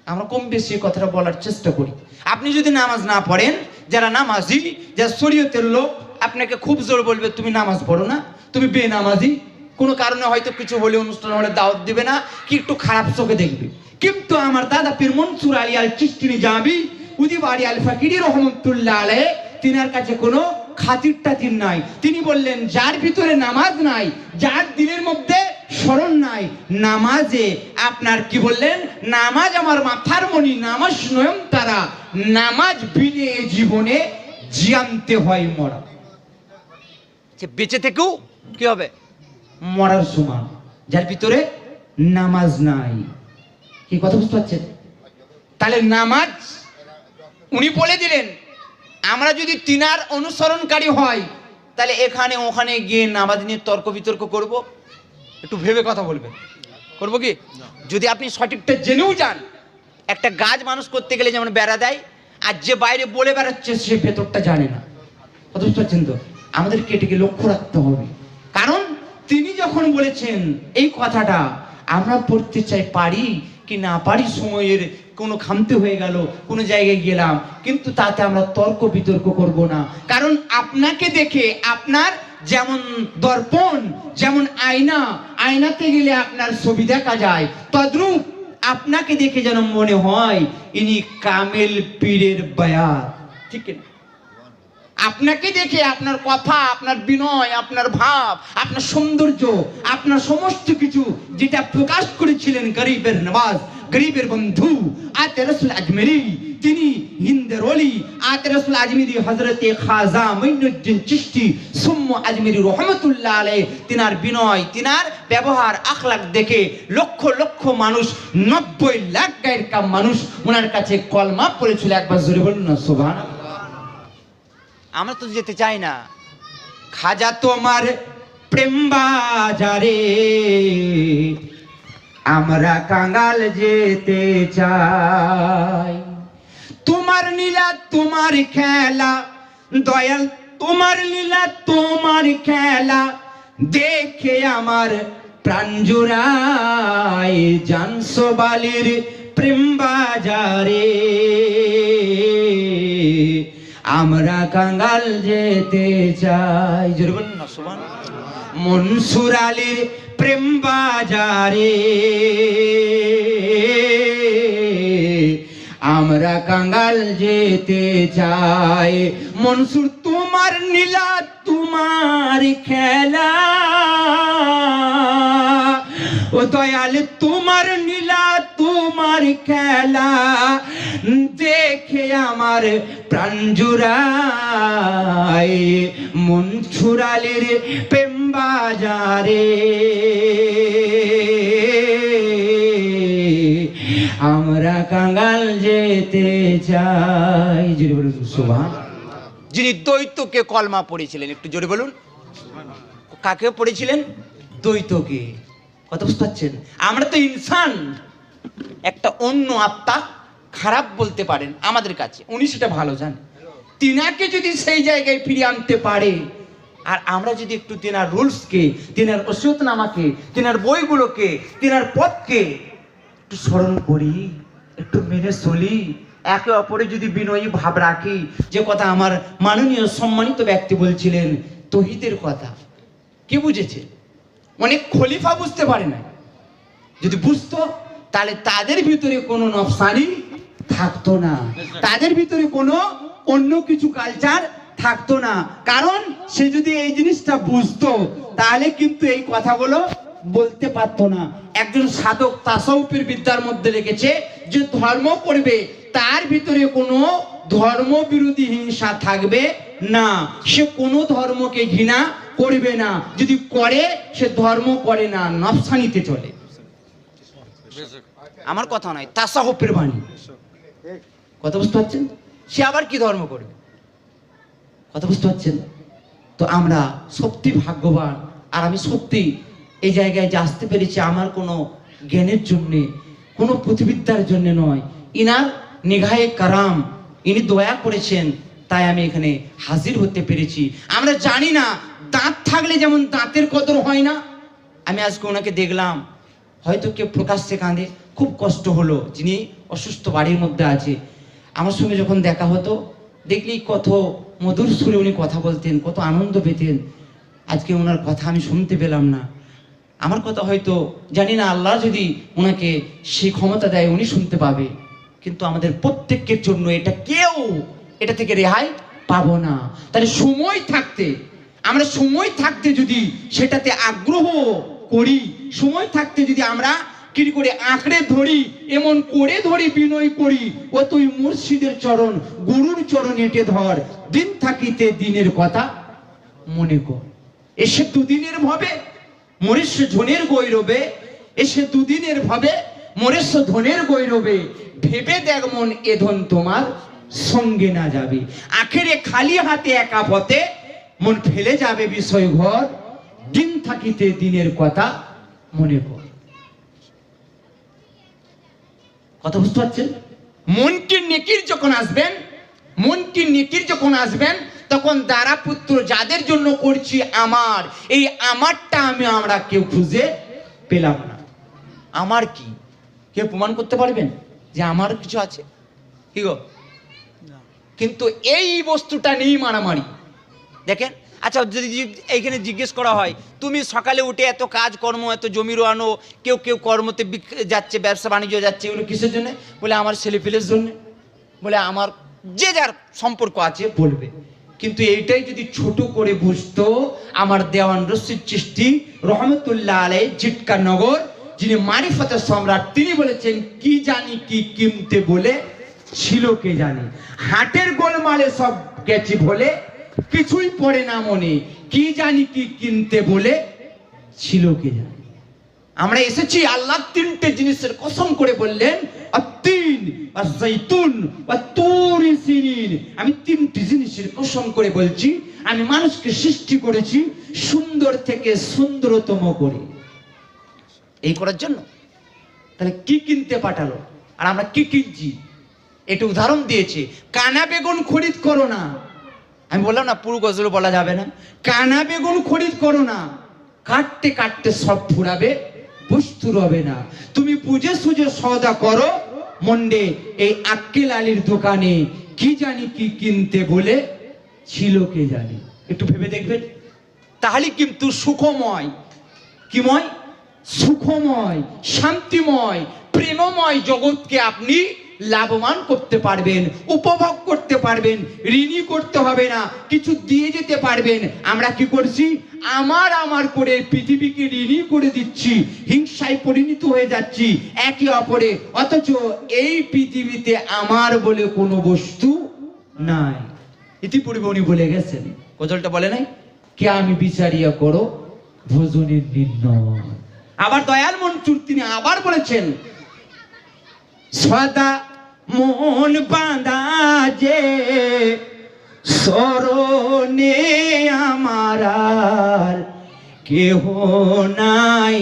আমরা কম বেশি কথাটা বলার চেষ্টা করি। আপনি যদি নামাজ না পড়েন, যারা নামাজি, যারা শরীয়তের লোক, আপনাকে খুব জোর বলবে তুমি নামাজ পড়ো না, তুমি বেনামাজি। কোনো কারণে হয়তো কিছু হলে, অনুষ্ঠান হলে দাওয়াত দিবে না, কি একটু খারাপ চোখে দেখবে। কিন্তু আমার দাদা পীর মনসুর আলী আল চিশতি নিজামী উদিবাড়ি আল ফাকিরি রহমতুল্লাহ আলাইহি, তিনার কাছে কোনো খাতির টাতির নাই। তিনি বললেন, যার ভিতরে নামাজ নাই, যার দিলের মধ্যে স্মরণ নাই, নামাজে আপনার কি বললেন, নামাজ আমার মাথার মণি, নামাজ নয়ন তারা, নামাজ বিনে জীবনে জানতে হয় মরা। বেঁচে থেকেও কি হবে, মরার সমান, যার ভিতরে নামাজ নাই। কি কথা বুঝতে পারছেন? তাহলে নামাজ উনি বলে দিলেন, আমরা যদি তিনার অনুসরণকারী হয়, তাহলে এখানে ওখানে গিয়ে নামাজ নিয়ে তর্ক বিতর্ক করব? একটু ভেবে কথা বলবেন, করবো কি? যদি আপনি সঠিকটা জেনেও যান, একটা গাছ মানুষ করতে গেলে যেমন বেড়া দেয়, আর যে বাইরে বলে বেড়াচ্ছে সে ভেতরটা জানে না। কথা বুঝতে পারছেন তো? আমাদেরকে এটাকে লক্ষ্য রাখতে হবে। কারণ তিনি যখন বলেছেন এই কথাটা, আমরা পড়তে চাই, পারি কি না পারি, সময়ের কোনো খামতি হয়ে গেল, কোনো জায়গায় গেলাম, কিন্তু তাতে আমরা তর্ক বিতর্ক করব না। কারণ আপনাকে দেখে, আপনার যেমন দর্পণ, যেমন আয়না, আয়নাতে গেলে আপনার ছবি দেখা যায়, তদ্রূপ আপনাকে দেখে যেন মনে হয় ইনি কামেল পীরের বায়াত। ঠিক না? আপনাকে দেখে আপনার কথা, আপনার বিনয়, আপনার ভাব, আপনার সৌন্দর্য, আপনার সমস্ত কিছু যেটা প্রকাশ করেছিলেন গরিবের নওয়াজ, গরিবের বন্ধু আতে রসুল আজমেরি, তিনি হিন্দের ওলি আতে রসুল আজমেরি হযরতে খাজা মঈনুদ্দিন চিশতি সুম্ম আজমেরি রহমতুল্লাহ আলাইহি, তিনার বিনয়, তিনার ব্যবহার, আখলাক দেখে লক্ষ লক্ষ মানুষ, 90 লাখ গায়ের কাম মানুষ ওনার কাছে কলমা পড়েছিল। একবার জোরে বলুন না সুবহানাল্লাহ। আমরা তো যেতে চাই না। খাজা তোমার প্রেম বাজারে আমরা কাঙ্গাল যেতে চাই, তোমার লীলা তোমার খেলা দয়াল, তোমার লীলা তোমার খেলা দেখে আমার প্রাণ জুড়ায়, জানসো বালির প্রেম বাজারে আমরা কাঙ্গাল যেতে চাই। জোরে বলুন না সুবহানাল্লাহ। মনসুর আলীর প্রেম বাজারে আমরা কাঙ্গাল যেতে চাই, মনসুর তোমার নীলা তোমার খেলা, ও দয়াল তোমার নীলা তোমার খেলা দেখে আমার প্রাণ জুড়ায়, মনসুর আলীর প্রেম বাজারে আমরা কাঙ্গাল যেতে চাই। জোরে বলুন সুবহানাল্লাহ। যিনি দ্বৈতকে কলমা পড়েছিলেন, একটু জোরে বলুন। কাকে পড়েছিলেন? দ্বৈতকে। কথা বুঝতে পারছেন? আমরা তো ইনসান, একটা অন্য আত্মা, খারাপ বলতে পারেন আমাদের কাছে, উনি সেটা ভালো জানেন। তিনাকে যদি সেই জায়গায় ফিরিয়ে আনতে পারে, আর আমরা যদি একটু তিনার রুলসকে, তিনার ওসিয়তনামাকে, তিনার বইগুলোকে, তিনার পথকে একটু স্মরণ করি, একটু মেনে চলি, একে অপরে যদি বিনয়ী ভাব রাখি, যে কথা আমার মাননীয় সম্মানিত ব্যক্তি বলছিলেন, তৌহিদের কথা। কে বুঝেছে? অনেক খলিফা বুঝতে পারে না। যদি বুঝতো, তাহলে তাদের ভিতরে কোনো নফসানি থাকতো না, তাদের ভিতরে কোনো অন্য কিছু কালচার থাকতো না। কারণ সে যদি এই জিনিসটা বুঝতো, তাহলে কিন্তু এই কথাগুলো বলতে পারতো না। একজন সাধক তাসাউফের বিদ্যার মধ্যে লিখেছে যে ধর্ম করবে, তার ভিতরে কোনো ধর্ম বিরোধী হিংসা থাকবে না, সে কোনো ধর্মকে ঘৃণা করবে না, যদি করে সে ধর্ম করে না, নফসানিতে চলে। আমার কথা নয়, তাসাউফের বাণী। কথা বুঝতে পারছেন? সে আবার কি ধর্ম করবে? কথা বুঝতে পারছেন? তো আমরা সত্যি ভাগ্যবান, আর আমি সত্যি এই জায়গায় যে আসতে পেরেছি আমার কোনো জ্ঞানের জন্যে, কোনো প্রতিবিদ্যার জন্য নয়, ইনার নিগাহে কারাম, ইনি দয়া করেছেন, তাই আমি এখানে হাজির হতে পেরেছি। আমরা জানি না দাঁত থাকলে যেমন দাঁতের কদর হয় না, আমি আজকে ওনাকে দেখলাম, হয়তো কেউ প্রকাশ্যে কাঁদে, খুব কষ্ট হলো, যিনি অসুস্থ বাড়ির মধ্যে আছে। আমার সঙ্গে যখন দেখা হতো দেখলি কত মধুর সুরে উনি কথা বলতেন, কত আনন্দ পেতেন। আজকে ওনার কথা আমি শুনতে পেলাম না। আমার কথা হয়তো জানি না, আল্লাহ যদি ওনাকে সেই ক্ষমতা দেয় উনি শুনতে পাবে, কিন্তু আমাদের প্রত্যেকের জন্য এটা থেকে রেহাই পাবো না। তাহলে আমরা সময় থাকতে যদি সেটাতে আগ্রহ করি, সময় থাকতে যদি আমরা কি করে আঁকড়ে ধরি, এমন করে ধরি, বিনয় করি, ও তুই মুর্শিদের চরণ, গুরুর চরণ এঁটে ধর, দিন থাকিতে দিনের কথা মনে কর। এসে দুদিনের ভাবে মরিষ্য ধনের গৈরবে, এসে দুদিনের ভাবে মরিষ্য ধনের গৈরবে, ভেবে দেখ মন এ ধন তোমার সঙ্গে না যাবে। আখেরে খালি হাতে একা পথে মন ফেলে যাবে বিষয় ঘর, দিন থাকিতে দিনের কথা মনে কর। কথা বুঝতে পারছেন? মনটির নেকির যখন আসবেন তখন দ্বারা পুত্র যাদের জন্য করছি আমার, এই আমারটা আমরা কেউ খুঁজে পেলাম না। আমার কি কেউ প্রমাণ করতে পারবেন যে আমার কিছু আছে? কি গো? কিন্তু এই বস্তুটা নিয়ে মারামারি। দেখেন, আচ্ছা যদি এইখানে জিজ্ঞেস করা হয়, তুমি সকালে উঠে এত কাজ কর্ম, এত জমি রোয়ানো, কেউ কর্মতে যাচ্ছে, ব্যবসা বাণিজ্য যাচ্ছে, এগুলো কিসের জন্য? বলে আমার ছেলেপিলের জন্য, বলে আমার যে যার সম্পর্ক আছে বলবে। কিন্তু এইটাই যদি ছোট করে বুঝতো আমার দেওয়ান রশিদ চিশতি রহমতুল্লাহ আলাইহি জিটকা নগর, যিনি মারিফতের সম্রাট, তিনি বলেছেন কি জানি কি কিনতে বলে ছিল কে জানে, হাটের গোলমালে সব গেছি বলে কিছুই পড়ে না মনে, কি জানি কি কিনতে বলে ছিল কে জানে। আমরা এসেছি, আল্লাহ তিনটে জিনিসের কসম করে বললেন, আত-তিন ওয়াজ-যাইতুন ওয়াত-তুর সিনিন। আমি তিনটি জিনিসের কসম করে বলছি, আমি মানুষকে সৃষ্টি করেছি সুন্দর থেকে সুন্দরতম করে, এই করার জন্য। তাহলে কি কিনতে পাঠালো, আর আমরা কি কিনছি? একটু উদাহরণ দিয়েছে, কানা বেগুন খরিদ করো না। আমি বললাম না, পুরো গজল বলা যাবে না। কানা বেগুন খরিদ করো না, কাটতে কাটতে সব ফুরাবে, বস্তু রবে না। তুমি বুঝে সুঝে সওদা করো মন্ডে, এই আক্কেল আলীর দোকানে কি জানি কি কিনতে বলে ছিল কে জানে। একটু ভেবে দেখবেন, তাহলে কিন্তু সুখময়, কিময়? সুখময়, শান্তিময়, প্রেমময় জগৎকে আপনি লাভবান করতে পারবেন, উপভোগ করতে পারবেন, ঋণী করতে হবে না, কিছু দিয়ে যেতে পারবেন। আমরা কি করছি? আমার করে পৃথিবীকে ঋণী করে দিচ্ছি, হিংসায় পরিণত হয়ে যাচ্ছি একে অপরে, অথচ এই পৃথিবীতে আমার বলে কোনো বস্তু নাই। ইতিপূর্বে উনি বলে গেছেন, গজলটা বলে নাই, কে আমি বিচারিয়া করো ভজনের নির্ণয়। আবার দয়াল মনসুর তিনি আবার বলেছেন, সদা মন বাঁধা যে স্মরণে আমার আর কেহ নাই,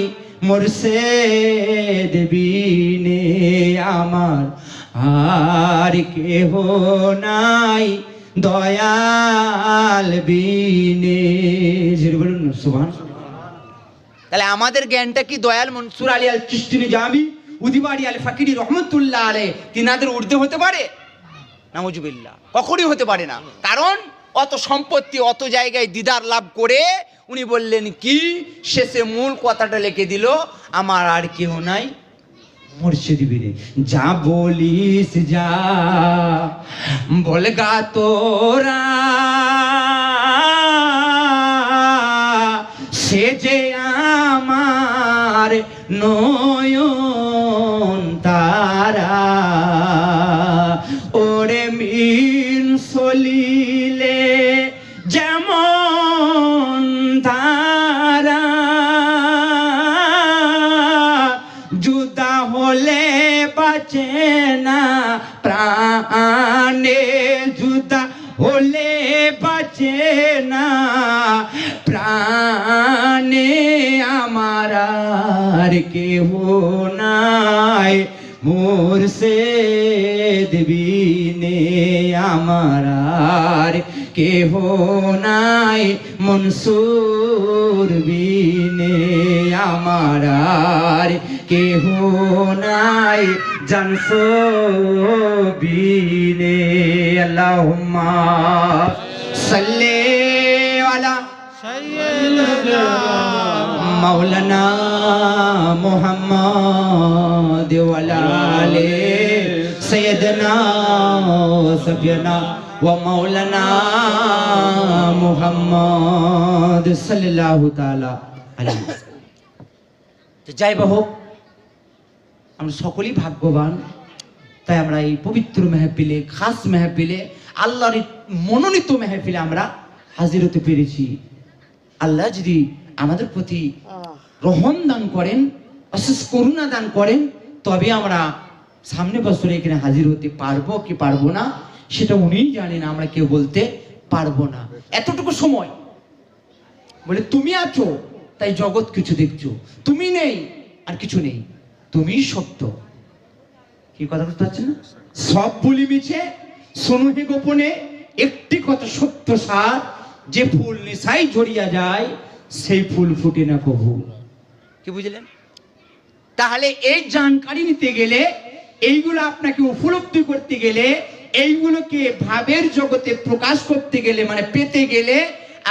মুর্শিদ বিনে আমার আর কেহ নাই, দয়াল বিনে। বলুন সুবহানাল্লাহ। তাহলে আমাদের জ্ঞানটা কি দয়াল মনসুর আলী আল চিশতি নিজামী উদিবাড়ি আল ফাকিরি রহমতুল্লাহ আলাইহি তিনাদের ঊর্ধ্বে হতে পারে? নাউজুবিল্লাহ, কখনই হতে পারে না। কারণ অত সম্পত্তি, অত জায়গায় দিদার লাভ করে উনি বললেন কি, শেষে মূল কথাটা লিখে দিল, আমার আর কেউ নাই, মুর্শিদ বিনে। যা বলিস যা বলগা তোরা, সে যে আমার নয়ন তারা, ওরে মিন সলিলে যেমন তারা, জুদা হলে বাঁচে না প্রাণে, জুদা হলে বাঁচে না প্রাণে, দেবিনে আমার আর কেহ নাই, মনসুর বিনে আমার আর কেহ নাই, জানসো বিনে। আল্লাহুম্মা সাল্লি আলা মাওলানা মুহাম্মদ ওয়া আলা আলি সাইয়্যিদিনা সাফিয়ানা ওয়া মাওলানা মুহাম্মদ সাল্লাল্লাহু তাআলা আলাইহি ওয়াসাল্লাম। তো যাই হোক, আমরা সকলেই ভাগ্যবান, তাই আমরা এই পবিত্র মেহফিলে, খাস মেহফিলে, আল্লাহর মনোনীত মেহফিলে আমরা হাজির হতে পেরেছি। আল্লাহ যদি আমাদের প্রতি রহম দান করেন, অশেষ করুণা দান করেন, তবে আমরা সামনে বছরে এখানে হাজির হতে পারবো কি পারবো না সেটা উনিই জানেন, আমরা কেউ বলতে পারবো না। এতটুকু সময় বলে তুমি আছো তাই জগৎ কিছু দেখছো, তুমি নেই আর কিছু নেই, তুমি সত্য। কি কথা বুঝতে পারছেন না? সব বলি মিছে, শোনো হে গোপনে, একটি কথা সত্য সার, যে ফুল নিশাই ঝরিয়া যায় সেই ফুল ফুটে না কভু। কি বুঝলেন? তাহলে এই জানকারি নিতে গেলে, এইগুলো আপনাকে উপলব্ধি করতে গেলে, এইগুলোকে ভাবের জগতে প্রকাশ করতে গেলে, মানে পেতে গেলে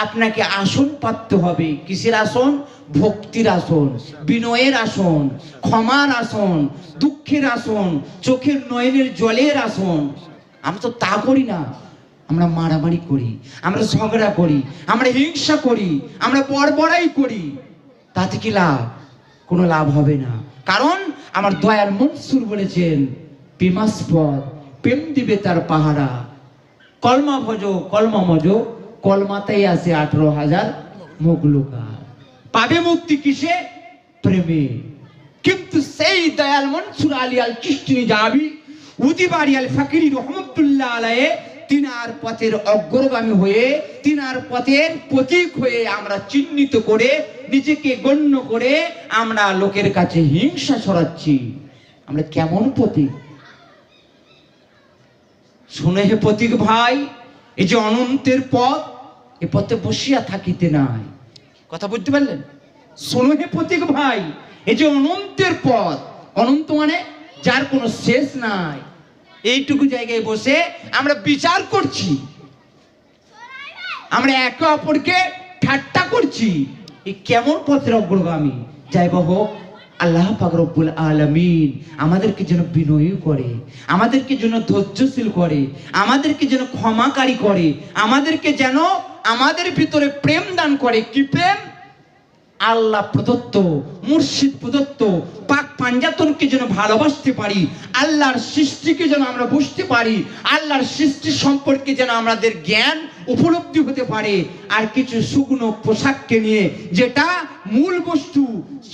আপনাকে আসন পাততে হবে। কিসের আসন? ভক্তির আসন, বিনয়ের আসন, ক্ষমার আসন, দুঃখের আসন, চোখের নয়নের জলের আসন। আমরা তো তা করি না, আমরা মারামারি করি, আমরা ঝগড়া করি, আমরা হিংসা করি, আমরা বড়বড়াই করি। তাতে কি লাভ? কোনো লাভ হবে না। কারণ আমার দয়াল মনসুর বলেছেন, প্রেমাস্পদ প্রেম দিবে তার পাহারা, কলমা ভজো কলমা মজো, কলমাতেই আছে 18,000 মুগলুকার। পাবে মুক্তি কিসে? প্রেমে। কিন্তু সেই দয়াল মনসুর আলী আল চিশতি নিজামি উদিবাড়ি আল ফাকিরি রহমতুল্লাহ আলাইহি তিনার পথের অগ্রগামী হয়ে, তিনার পথের প্রতীক হয়ে আমরা চিহ্নিত করে, নিজেকে গণ্য করে আমরা লোকের কাছে হিংসা ছড়াচ্ছি। আমরা কেমন প্রতীক? শুনে হে প্রতীক ভাই, এই যে অনন্তের পথ, এ পথে বসিয়া থাকিতে নাই। কথা বুঝতে পারলেন? শোনো হে প্রতীক ভাই, এই যে অনন্তের পথ, অনন্ত মানে যার কোনো শেষ নাই, এইটুকু জায়গায় বসে আমরা বিচার করছি, আমরা একে অপরকে ঠাট্টা করছি। এই কেমন পথের অগ্রগামী? যাই হোক, আল্লাহ পাক রব্বুল আলামিন আমাদেরকে যেন বিনয়ী করে, আমাদেরকে যেন ধৈর্যশীল করে, আমাদেরকে যেন ক্ষমাকারী করে, আমাদেরকে যেন আমাদের ভিতরে প্রেম দান করে। কি প্রেম? আল্লাহ প্রদত্ত, মুর্শিদ প্রদত্ত পাক পাঞ্জাতনকে যেন ভালোবাসতে পারি, আল্লাহর সৃষ্টিকে যেন আমরা বুঝতে পারি, আল্লাহর সৃষ্টি সম্পর্কে যেন আমাদের জ্ঞান উপলব্ধি হতে পারে। আর কিছু শুকনো পোশাককে নিয়ে, যেটা মূল বস্তু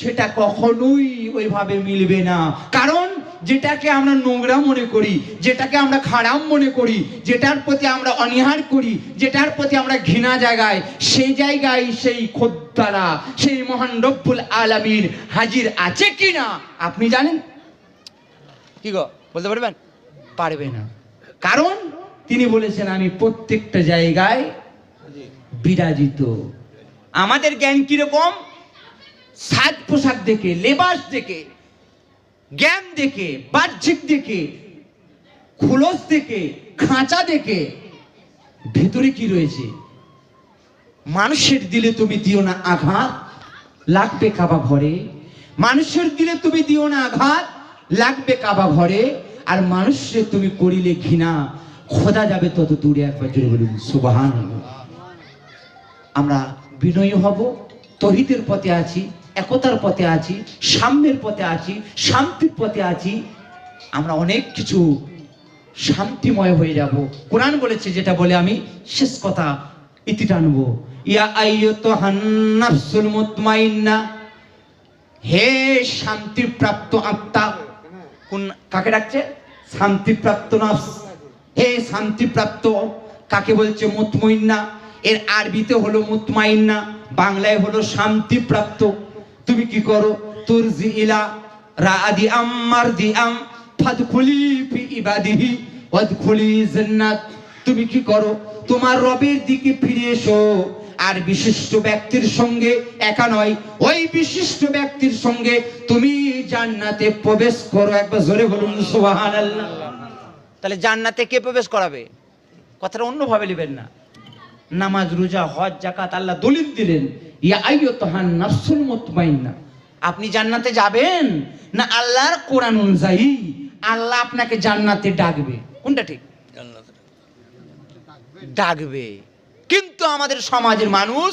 সেটা কখনোই ওইভাবে মিলবে না। কারণ যেটাকে আমরা নোংরা মনে করি, যেটাকে আমরা খারাপ মনে করি, যেটার প্রতি আমরা অনীহার করি, যেটার প্রতি আমরা ঘৃণা জাগাই, সেই জায়গায় সেই খোদারা, সেই মহান রব্বুল আলামিন হাজির আছে কিনা আপনি জানেন? কি গো বলতে পারবেন? পারবে না। কারণ তিনি বলেছেন, আমি প্রত্যেকটা জায়গায় বিরাজিত। আমাদের জ্ঞান কিরকম? সাজ পোশাক দেখে, লেবাস দেখে, জ্ঞান দেখে, বাহ্যিক দেখে, খুলস দেখে, খাঁচা দেখে, ভেতরে কি রয়েছে? মানুষের দিলে তুমি দিও না আঘাত, লাগবে কাবা ঘরে। মানুষের দিলে তুমি দিও না আঘাত, লাগবে কাবা ঘরে। আর মানুষের তুমি করিলে ঘৃণা, খোদা যাবে তত দূরে। একবার জোরে বলুন সুবহানাল্লাহ। আমরা বিনয়ী হব, তৌহিদের পথে আছি, একতার পথে আছি, সাম্যের পথে আছি, শান্তির পথে আছি। আমরা অনেক কিছু শান্তিময় হয়ে যাব। কোরআন বলেছে, যেটা বলে আমি শেষ কথা ইতি টানবো, ইয়া আইয়ুহান নাফসুল মুতমাইন্না, হে শান্তিপ্রাপ্ত আত্মা। কোন কাকে ডাকছে? শান্তিপ্রাপ্ত নফস। হে শান্তিপ্রাপ্ত, কাকে বলছে? মুতমাইন্না। এর আরবিতে হলো মুতমাইন্না, বাংলায় হলো শান্তিপ্রাপ্ত। তুমি কি করো? তুরজি ইলা রাদি আম মারদি আম ফাদখুলি ফি ইবাদিহি ওয়াদখুলি জান্নাত। তুমি কি করো? তোমার রবের দিকে ফিরে এসো, আর বিশিষ্ট ব্যক্তির সঙ্গে, একা নয়, ওই বিশিষ্ট ব্যক্তির সঙ্গে তুমি জান্নাতে প্রবেশ করো। একবার জোরে বলুন সুবহানাল্লাহ। তাহলে জান্নাতে কে প্রবেশ করাবে? কথাটা অন্যভাবে নেবেন না। নামাজ, রোজা, হজ, যাকাত আল্লাহ দলিল দিলেন, ইয়া আইয়ুহান নাফসুল মুতমাইন্না। আপনি জান্নাতে যাবেন না আল্লাহর কোরআন অনুযায়ী আল্লাহ আপনাকে জান্নাতে ডাকবে? কোনটা ঠিক? ডাকবে। কিন্তু আমাদের সমাজের মানুষ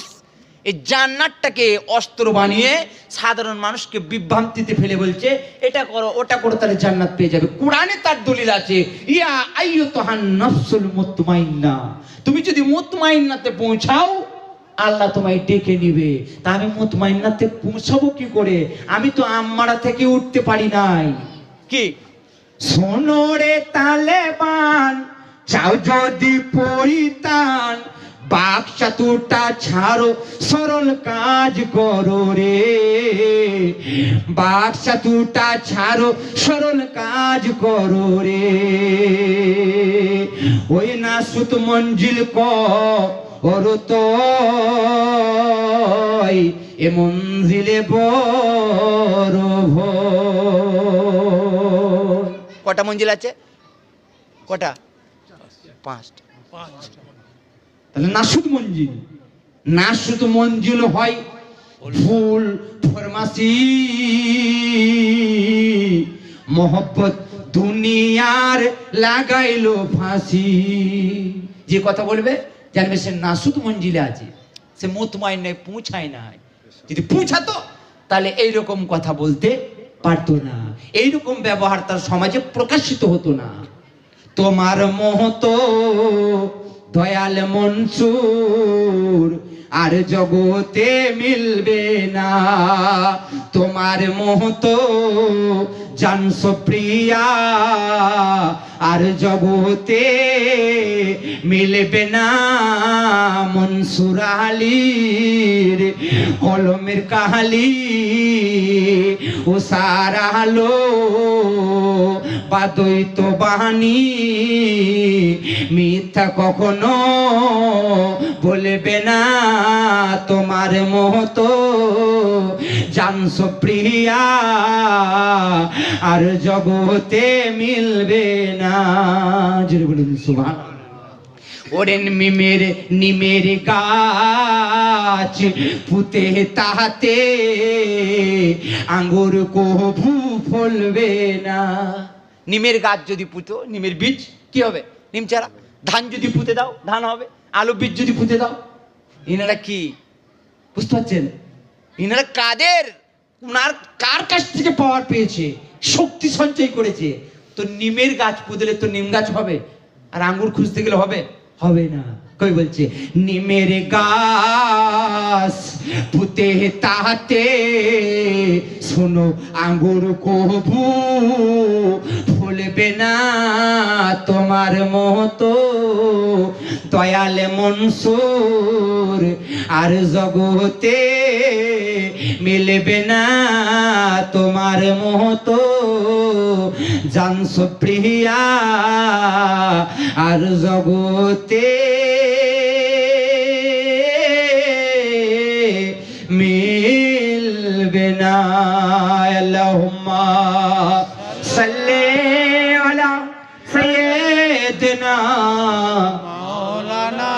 এই জান্নাতটাকে অস্ত্র বানিয়ে সাধারণ মানুষকে বিভ্রান্তিতে ফেলে বলছে এটা করো ওটা করো তাহলে জান্নাত পেয়ে যাবে। কোরআনে তার দলিল আছে, ইয়া আইয়ুহান নাফসুল মুতমাইন্না। তুমি যদি মুতমাইন্নাতে পৌঁছাও আল্লাহ তোমায় ডেকে নিবে। তা আমি মুতমাইন্নাতে পৌঁছাবো কি করে? আমি তো আম্মারা থেকে উঠতে পারি নাই। কি শোনো রে তালেবান, চাও যদি পরিতান, বাক্সা তুটা ছাড়ো, সরল কাজ করো রে। বাক্সা তুটা ছাড়ো, সরল কাজ করো রে। ওই না সুত মঞ্জিল করো তো এ মঞ্জিলে বড় ভয়। কটা মঞ্জিল আছে? কটা? 5টা। তাহলে নাসুদ মঞ্জিল, নাসুদ মঞ্জিল হয় ফুল ফরমাসি, মোহব্বত দুনিয়ার লাগাইলো ফাঁসি। যে কথা বলবে জানবে সে নাসুদ মঞ্জিলে আছে, সে মুতমাইন্নায় পৌঁছায় নাই। যদি পৌঁছাতো তাহলে এইরকম কথা বলতে পারতো না, এইরকম ব্যবহার তার সমাজে প্রকাশিত হতো না। তোমার মহতো দয়াল মনসুর আর জগতে মিলবে না। তোমার মহতো জানস প্রিয়া আর জগতে মিলবে না। মনসুর আলীর কলমের কাহালি ও সারা আলো বাদইত বাহানি মিথ্যা কখনো বলবে না। তোমার মতো জানস প্রিয়া আর জগতে মিলবে না। জোরে বলুন সুবহানাল্লাহ। ওরেন মিমের নিমের গাছ পুঁতে তাহাতে আঙ্গুর কভু ফলবে না। নিমের গাছ যদি পুঁতো, নিমের বীজ কি হবে? নিম চারা। ধান যদি পুঁতে দাও ধান হবে। আলু বীজ যদি পুঁতে দাও। ইনারা কি বুঝতে পারছেন? ইনারা কাদের কার কাছ থেকে পাওয়ার পেয়েছে, শক্তি সঞ্চয় করেছে। তো নিমের গাছ পুঁতলে তো নিম গাছ হবে, আর আঙ্গুর খুঁজতে গেলে হবে? হবে না। কই বলছে নিমের গাছ পুঁতে তাহাতে শোনো আঙ্গুর কভু ফলবে না। তোমার মতো দয়াল মনসুর আর জগতে মিলবে না। তোমার মতো জানস প্রিয়া আর জগতে মিলবে না। আল্লাহুম্মা সাল্লি আলা সাইয়্যিদিনা মাওলানা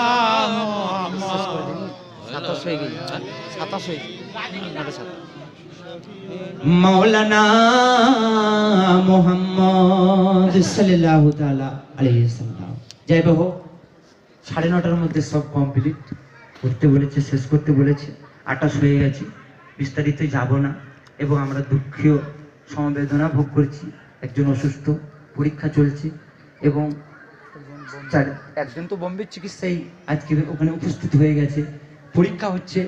মাওলানা মুহাম্মদ সাল্লাল্লাহু তাআলা আলাইহি ওয়াসাল্লাম। যাই বাবু, 9:30টার মধ্যে সব কমপ্লিট করতে বলেছে, শেষ করতে বলেছে। 28 হয়ে গেছে, বিস্তারিত যাব না। এবং আমরা দুঃখীয় সমবেদনা ভোগ করছি। একজন অসুস্থ, পরীক্ষা চলছে, এবং একজন তো বোম্বের চিকিৎসায় আজকে ওখানে উপস্থিত হয়ে গেছে। পরীক্ষা হচ্ছে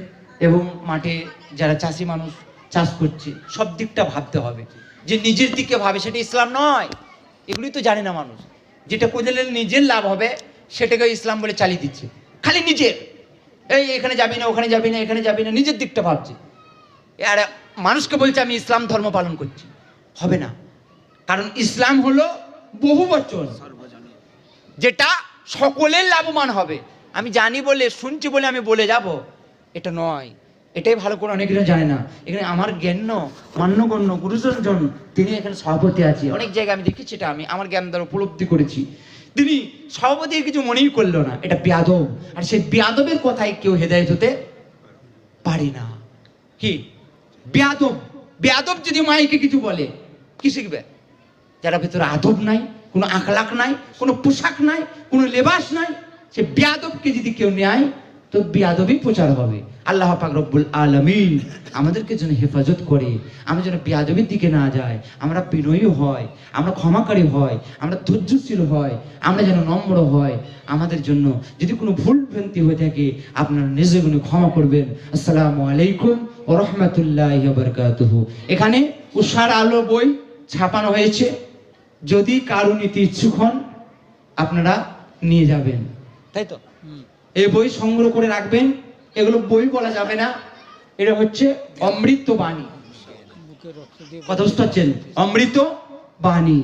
এবং মাঠে যারা চাষি মানুষ চাষ করছে, সব দিকটা ভাবতে হবে। যে নিজের দিকে ভাবে সেটা ইসলাম নয়। এগুলি তো জানে না মানুষ। যেটা করলে নিজের লাভ হবে সেটাকে ইসলাম বলে চালিয়ে দিচ্ছে। খালি নিজের, এই এখানে যাবি না, ওখানে যাবি না, এখানে যাবি না, নিজের দিকটা ভাবছে। আর মানুষকে বলছে আমি ইসলাম ধর্ম পালন করছি। হবে না। কারণ ইসলাম হলো বহু বচন, যেটা সকলের লাভবান হবে। আমি জানি বলে, শুনছি বলে আমি বলে যাব, এটা নয়। এটাই ভালো করে অনেকেরা জানে না। এখানে আমার জ্ঞান মান্যগণ্য গুরুজন, তিনি এখানে সভাপতি আছে, অনেক জায়গায় আমি দেখেছি, এটা আমি আমার জ্ঞান দ্বারা উপলব্ধি করেছি। তিনি সভাপতির কিছু মনেই করলো না, এটা বেয়াদব। আর সেই বেয়াদবের কথায় কেউ হেদায়েত হতে পারে না। কি বেয়াদব? বেয়াদব যদি মাইকে কিছু বলে, কি শিখবে? যারা ভেতরে আদব নাই, কোনো আখলাক নাই, কোনো পোশাক নাই, কোনো লেবাস নাই, সে বেয়াদবকে যদি কেউ নেয় তো বেয়াদবই প্রচার হবে। আল্লাহ পাক রব্বুল আলামিন আমাদেরকে যেন হেফাজত করে, আমরা যেন বেয়াদবির দিকে না যাই, আমরা বিনয়ী হয়, আমরা ক্ষমাকারী হয়, আমরা ধৈর্যশীল হয়, আমরা যেন নম্র হয়। আমাদের জন্য যদি কোনো ভুল ভ্রান্তি হয়ে থাকে আপনারা নিজে গুণে ক্ষমা করবেন। আসসালামু আলাইকুম ওয়া রাহমাতুল্লাহি ওয়া বারাকাতুহু। এখানে উষার আলো বই ছাপানো হয়েছে, যদি কারো নিতে ইচ্ছুক হন আপনারা নিয়ে যাবেন, তাই তো? এই বই সংগ্রহ করে রাখবেন। এগুলো বই বলা যাবে না, এটা হচ্ছে অমৃত বাণী। কথা বুঝতে পারছেন? অমৃত বাণী।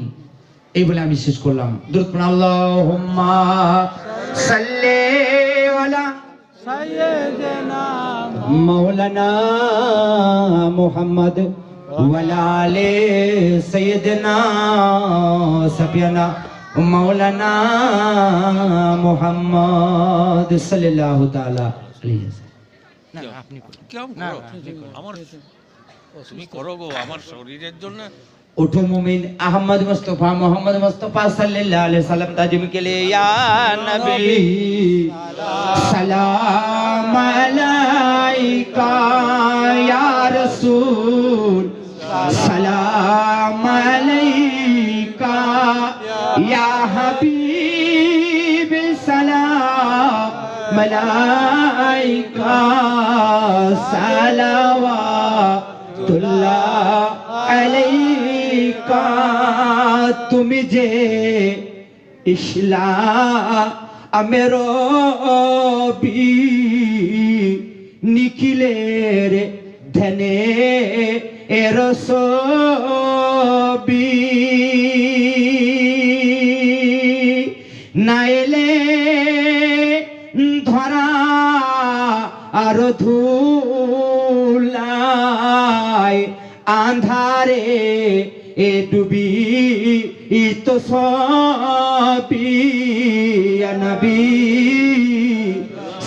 এই বলে আমি শেষ করলাম। দুরূদ পড়ুন। আল্লাহুম্মা সাল্লি আলা সাইয়্যিদিনা মাওলানা মুহাম্মদ ওয়া আলা আলি সাইয়্যিদিনা সাফিয়ানা মাওলানা মুহাম্মদ সাল্লাল্লাহু তাআলা আলাইহি ওয়াসাল্লাম। না আপনি আমার তুমি করো গো, আমার শরীরের জন্য। उठो मोमिन अहमद मुस्तफा मोहम्मद मुस्तफा सल्लल्लाहु अलैहि वसल्लम ताजिम के लिए या नबी सलाम अलैका या रसूल सलाम अलैका या हबीब सलाम अलैका सलावतुल्लाह अलैका। তুমি যে ইসলামের বি নিখিলের ধ্যানে এর ছবি নাইলে ধরা আর ধুলাই আন্ধারে এ ডুবি তো সবি নবী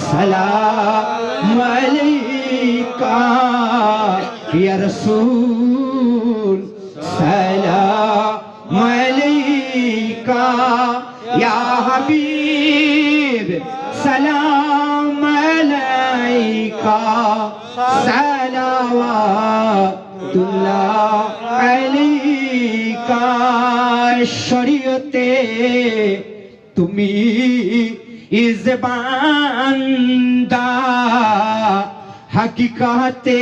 সালাম আলাইকা ইয়া রাসূল সালাম আলাইকা ইয়া হাবিব সালাম আলাইকা সালাওয়াতুল্লাহ আলাইকা। শরীয়তে তুমি ইজবান্দা হাকিকাতে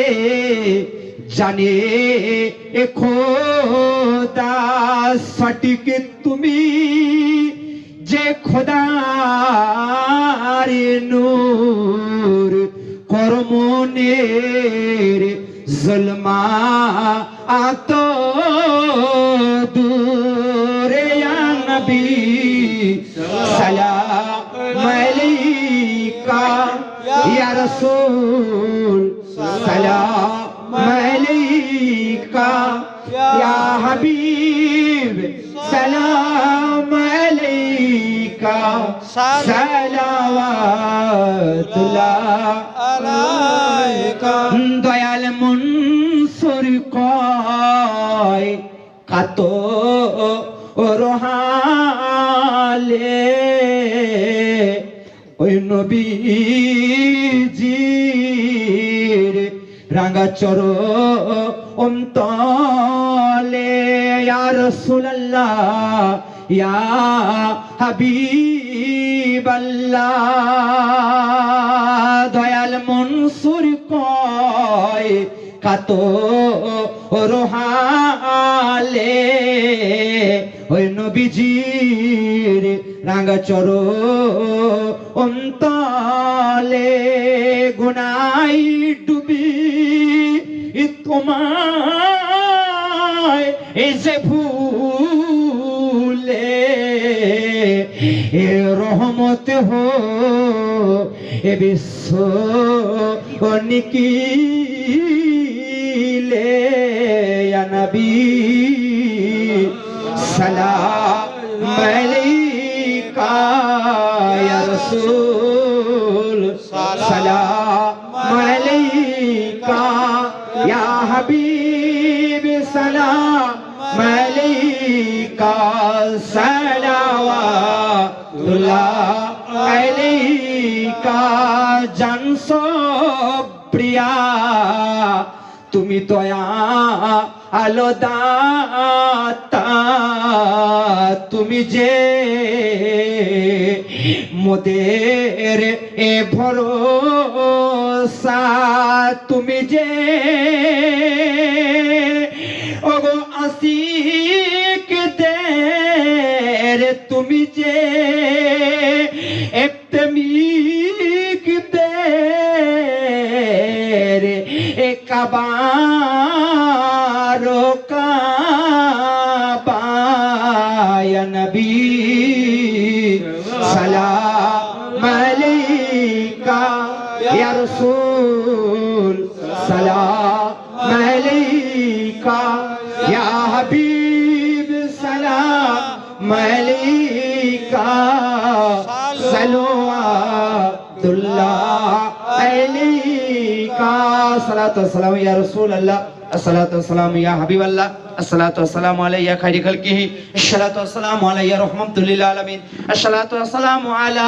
জানে এ খোদা সঠিক তুমি যে খোদার নূর করমনের জলমা আত দূরে নবী সালাম আলাইকা ইয়া রাসূল সালাম আলাইকা ইয়া হাবিব সালাম আলাইকা সালাওয়াতুল্লাহ আলাইকা। দয়াল মনসুর কয় কাতো রহালে ওই নবীজির রাঙ্গা চর অন্তলে ইয়া রাসূলুল্লাহ ইয়া হাবিবাল্লাহ। দয়াল মনসুর কয় কাতো রোহালে ওই নবীজির রাঙ্গা চর অন্তলে গুনাই ডুবি তোমায় এসে ভুলে এ রহমত হো এ বিশ্ব নিকিলে ইয়া নবী সালাম আলাইকা ইয়া রাসূল সালাম আলাইকা ইয়া হাবিব সালাম আলাইকা সালাওয়াতুল্লাহ আলাইকা জানস প্রিয়া তুমি দয়া আলো দাতা তুমি যে মোদের এ ভরসা তুমি যে ওগো আশিক দের তুমি যে প্রেমিক দের এ কাবার কাবা ইয়া নবী সালাম আলাইকা ইয়া রাসূল সালাম আলাইকা ইয়া হাবিব সালাম আলাইকা সালাওয়াতুল্লাহ আলাইকা সালাতু ওয়াসসালামু ইয়া রাসূলুল্লাহ আসসালাতু ওয়াসসালামু ইয়া হাবিবাল্লাহ আসসালাতু ওয়াসসালামু আলাইয়া খাইরি খালকিহি আসসালাতু ওয়াসসালামু আলাইয়া রাহমাতুল লিল আলামিন আসসালাতু ওয়াসসালামু আলা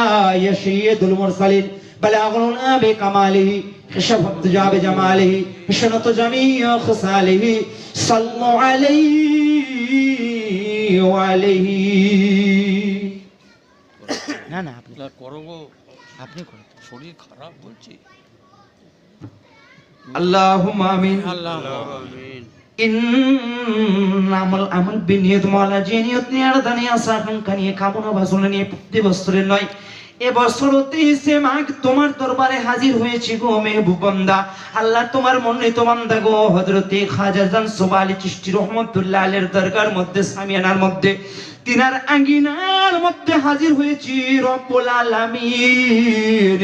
সাইয়্যিদুল মুরসালিন বালাগনা বিকামালিহি كشفت جاب جماله شنط جميع خصاله صلوا عليه وعليه না না আপনি না করো গো, আপনি করুন। শরীর খারাপ বলছি। اللهم آمين আল্লাহ إن আমল বিনিয়ত মালা জিনিয়ত নিয়ার দানিয়া সাখান কানিয়ে কামনা বাসনা নিয়ে প্রতি বছরের নয় এ বছর 23 মাঘ তোমার দরবারে হাজির হয়েছি গো মেহবুব বান্দা আল্লাহ তোমার মনোনীত বান্দা গো হযরতে খাজা জানসুব আলী চিশতি রহমাতুল্লাহ আলাইহির দরগার মধ্যে সামিয়ানার মধ্যে তিনার আঙ্গিনার মধ্যে হাজির হয়েছি রব্বুল আলামিন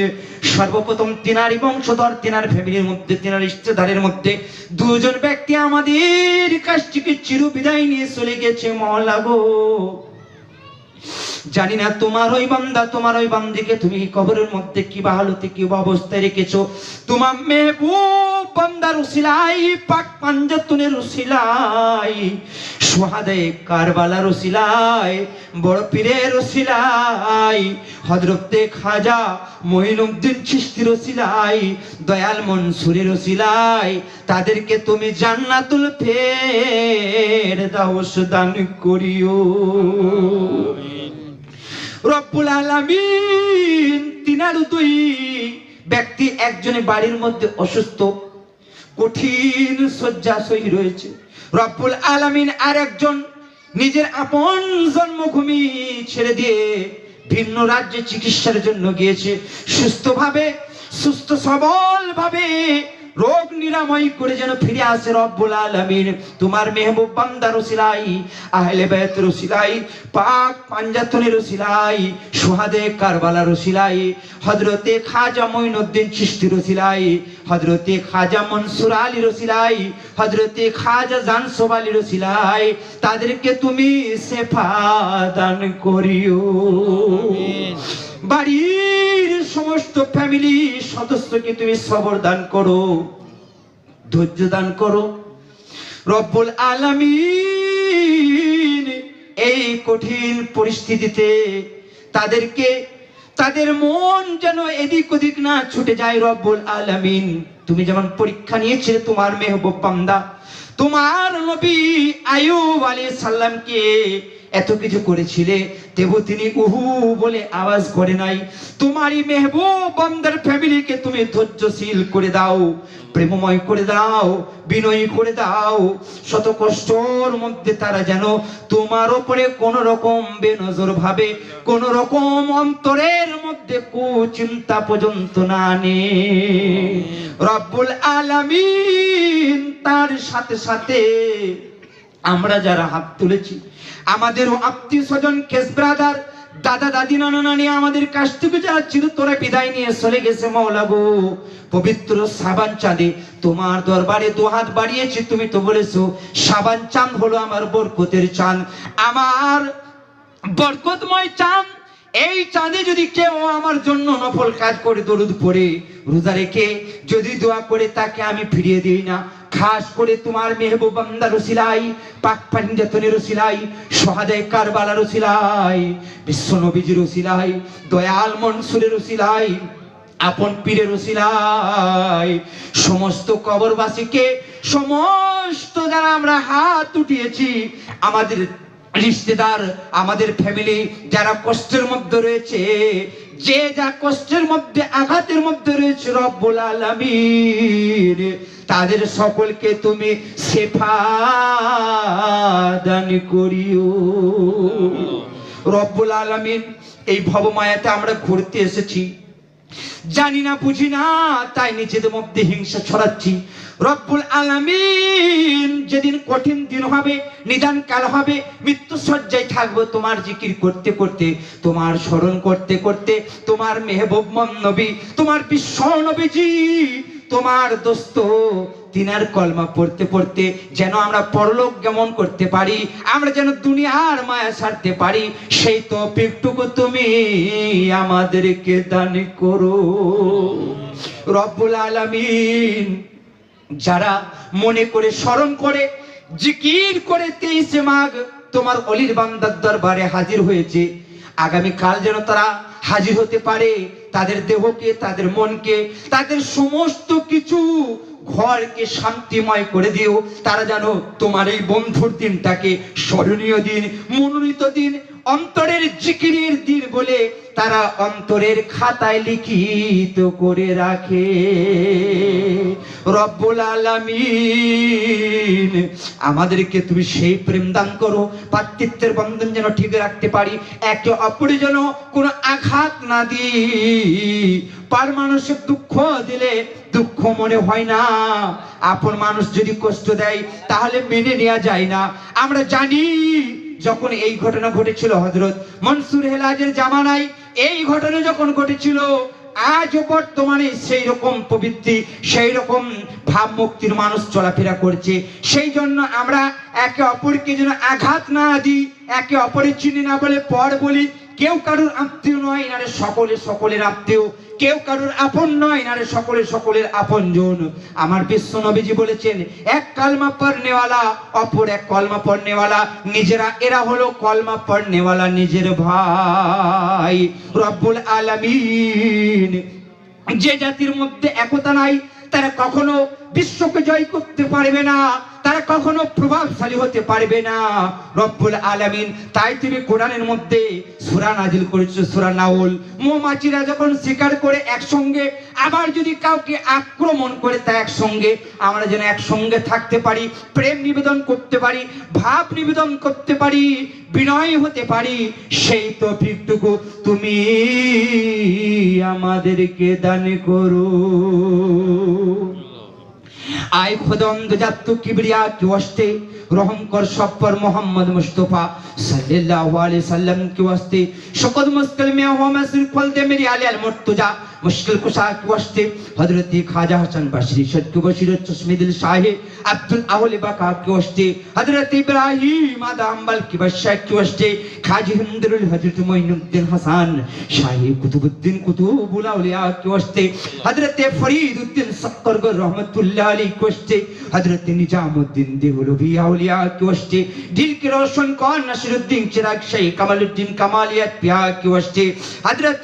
সর্বপ্রথম তিনারই বংশধর তিনার ফ্যামিলির মধ্যে তিনার ইষ্টধারের মধ্যে দুজন ব্যক্তি আমাদের কাছ থেকে চির বিদায় নিয়ে চলে গেছে মওলা গো জানি না তোমার ওই বান্দা তোমার ওই বান্দিকে তুমি কবরের মধ্যে কি বা হালতে কি বা অবস্থায় রেখেছো তোমার মেহবুব বান্দার উসিলাই পাক পাঞ্জাতুনের উসিলাই সুহাদায়ে কারবালার উসিলাই বড় পীরের উসিলাই হযরতে খাজা মঈনুদ্দিন চিশতির উসিলাই দয়াল মনসুরের উসিলাই তাদেরকে তুমি জান্নাতুল ফেরদাউস দান করিও রব্বুল আলামিন তিনার দুই ব্যক্তি একজনের বাড়ির মধ্যে অসুস্থ কঠিন শয্যাশয়ী রয়েছে রব্বুল আলামিন আর একজন নিজের আপন জন্মভূমি ছেড়ে দিয়ে ভিন্ন রাজ্যে চিকিৎসার জন্য গিয়েছে সুস্থভাবে সুস্থ সবল ভাবে রোগ নিরাময় করে যেন ফিরে আসে রব্বুল আলামিন তোমার মেহবুব বান্দার উসিলাই আহলে বাইতের উসিলাই পাক পাঞ্জাতনের উসিলাই সুহাদায়ে কারবালার উসিলাই হযরতে খাজা মঈনুদ্দিন চিশতির উসিলাই হযরতে খাজা মনসুর আলীর উসিলাই হযরতে খাজা জানসুব আলীর উসিলাই তাদেরকে তুমি শেফা দান করিও আমিন বাড়ির সমস্ত ফ্যামিলি সদস্যকে তুমি সবর দান করো ধৈর্য দান করো রব্বুল আলামিন এই কঠিন পরিস্থিতিতে তাদেরকে তাদের মন যেন এদিক ওদিক না ছুটে যায় রব্বুল আলামিন তুমি যেমন পরীক্ষা নিয়েছিলে তোমার মেহবুব বান্দা তোমার নবী আইয়ুব আলাইহিস সালামকে এত কিছু করেছিলে তবু তিনি উহু বলে আওয়াজ করে নাই তোমারই মেহবুব বান্দার ফ্যামিলিকে তুমি ধৈর্যশীল করে দাও প্রেমময় করে দাও বিনয়ী করে দাও শত কষ্টর মধ্যে তারা যেন তোমার উপরে কোন রকম বেনজর ভাবে কোন রকম অন্তরের মধ্যে কুচিন্তা পর্যন্ত না নে রব্বুল আলামিন তার সাথে সাথে আমরা যারা হাত তুলেছি, আমাদেরও আত্মীয় স্বজন, কেস ব্রাদার, দাদা দাদি, নানা নানি আমাদের কাছ থেকে যারা চিরতরে বিদায় নিয়ে চলে গেছে মওলা গো, পবিত্র সাবান চাঁদে তোমার দরবারে দুহাত বাড়িয়েছি। তুমি তো বলেছো সাবান চাঁদ হলো আমার বরকতের চাঁদ, আমার বরকতময় চাঁদ। এই চাঁদে যদি কেউ আমার জন্য নফল কাজ করে, দরুদ পড়ে, রোজা রেখে যদি দোয়া করে, তাকে আমি ফিরিয়ে দিই না। খাস করে তোমার মেহবুব বান্দার ওসিলাই, পাক পাঞ্জাতনের ওসিলাই, সোহাদায়ে কারবালার ওসিলাই, বিশ্ব নবীজির ওসিলাই, দয়াল মনসুরের ওসিলাই, আপন পীরের ওসিলাই সমস্ত কবরবাসীকে, সমস্ত যারা আমরা হাত উঠিয়েছি, আমাদের রিশতেদার, আমাদের ফ্যামিলি যারা কষ্টের মধ্যে রয়েছে, যে যা কষ্টের মধ্যে, আঘাতের মধ্যে রয়েছে, রব্বুল আলামিন তাদের সকলকে তুমি শেফা দান করিও রব্বুল আলামিন। এই ভবমায়াতে আমরা ঘুরতে এসেছি, জানি না বুঝি না, তাই নিজেদের মধ্যে হিংসা ছড়াচ্ছি। রব্বুল আলামিন যেদিন কঠিন দিন হবে, নিদান কাল হবে, মৃত্যু সজ্জায় থাকবো, তোমার জিকির করতে করতে, তোমার স্মরণ করতে করতে, তোমার মেহবুব নবী, তোমার বিশ্ব নবীজি, তোমার দোস্ত তিনার কলমা পড়তে পড়তে যেন আমরা পরলোক গমন করতে পারি, আমরা যেন দুনিয়ার মায়া ছাড়তে পারি, সেই তৌফিকটুকু তুমি আমাদেরকে দান করো রব্বুল আলামিন। যারা মনে করে, স্মরণ করে, জিকির করে 23 মাঘ তোমার অলির বান্দার দরবারে হাজির হয়েছে, আগামী কাল যেন তারা হাজির হতে পারে, তাদের দেহকে, তাদের মনকে, তাদের সমস্ত কিছু ঘরকে শান্তিময় করে দিও। তারা যেন তোমার এই বন্ধুর দিনটাকে স্মরণীয় দিন, মনোনীত দিন, অন্তরের জিকিরের দিন বলে তারা অন্তরের খাতায় লিখিত করে রাখে রব্বুল আলামিন। আমাদেরকে তুমি সেই প্রেম দান করো, পাতৃত্বের বন্ধন যেন ঠিক রাখতে পারি, একে অপরে যেন কোনো আঘাত না দিই। পার মানুষের দুঃখ দিলে দুঃখ মনে হয় না, আপন মানুষ যদি কষ্ট দেয় তাহলে মেনে নেওয়া যায় না। আমরা জানি যখন এই ঘটনা ঘটেছিল হযরত মনসুর হেলাজের জামানায়, এই ঘটনা যখন ঘটেছিল, আজও বর্তমানে সেই রকম প্রবৃত্তি, সেই রকম ভাব মুক্তির মানুষ চলাফেরা করছে। সেই জন্য আমরা একে অপরকে যেন আঘাত না দিই, একে অপরের চিনি না বলে পর বলি। কেউ কারোর আত্মীয় নয়, নারে সকলে সকলের আত্মীয়, কেউ কারোর আপন নয়, নারে সকলে সকলের আপনজন। আমার বিশ্ব নবীজি বলেছেন, এক কালমা পড়নেওয়ালা অপর এক কলমা পড়নেওয়ালা, নিজেরা এরা হলো কলমা পড়নেওয়ালা নিজের ভাই। রব্বুল আলামিন যে জাতির মধ্যে একতা নাই, তারা কখনো বিশ্বকে জয় করতে পারবে না, তারা কখনো প্রভাবশালী হতে পারবে না রব্বুল আলামিন। তাই তুমি কোরআনের মধ্যে সূরা নাজিল করেছো, সূরা নাউল। মৌমাছিরা যখন শিকার করে একসঙ্গে, আবার যদি কাউকে আক্রমণ করে তা একসঙ্গে, আমরা যেন একসঙ্গে থাকতে পারি, প্রেম নিবেদন করতে পারি, ভাব নিবেদন করতে পারি, বিনয় হতে পারি, সেই তৌফিকটুকু তুমি আমাদেরকে দান করো। आए खुदम जातु किबरिया की वास्ते रहम कर सब पर मोहम्मद मुस्तफा सल्लल्लाहु अलैहि वसल्लम की वास्ते शकद मुश्किल में हुआ मैं सिर्फ फल दे मेरी आले अल मुर्तजा मुश्किल कुशा की वास्ते हजरत ख्वाजा हसन बशरी शद के बशीर चश्मे दिल शाहे अब्दुल अवल बका की वास्ते हजरत इब्राहिम आदम की बशा की वास्ते खाजी हिंदुल हजरत मोइनुद्दीन हसन शाही कुतुबुद्दीन कुतुबुल औलिया की वास्ते हजरत फरीदुद्दीन सक्कर रहमतुल्लाह अलैहि की वास्ते हजरत निजामुद्दीन देहलवी औलिया की वास्ते दिल के रोशन कौन नसरुद्दीन चिराग शेख कमालुद्दीन कमालियत प्या की वास्ते हजरत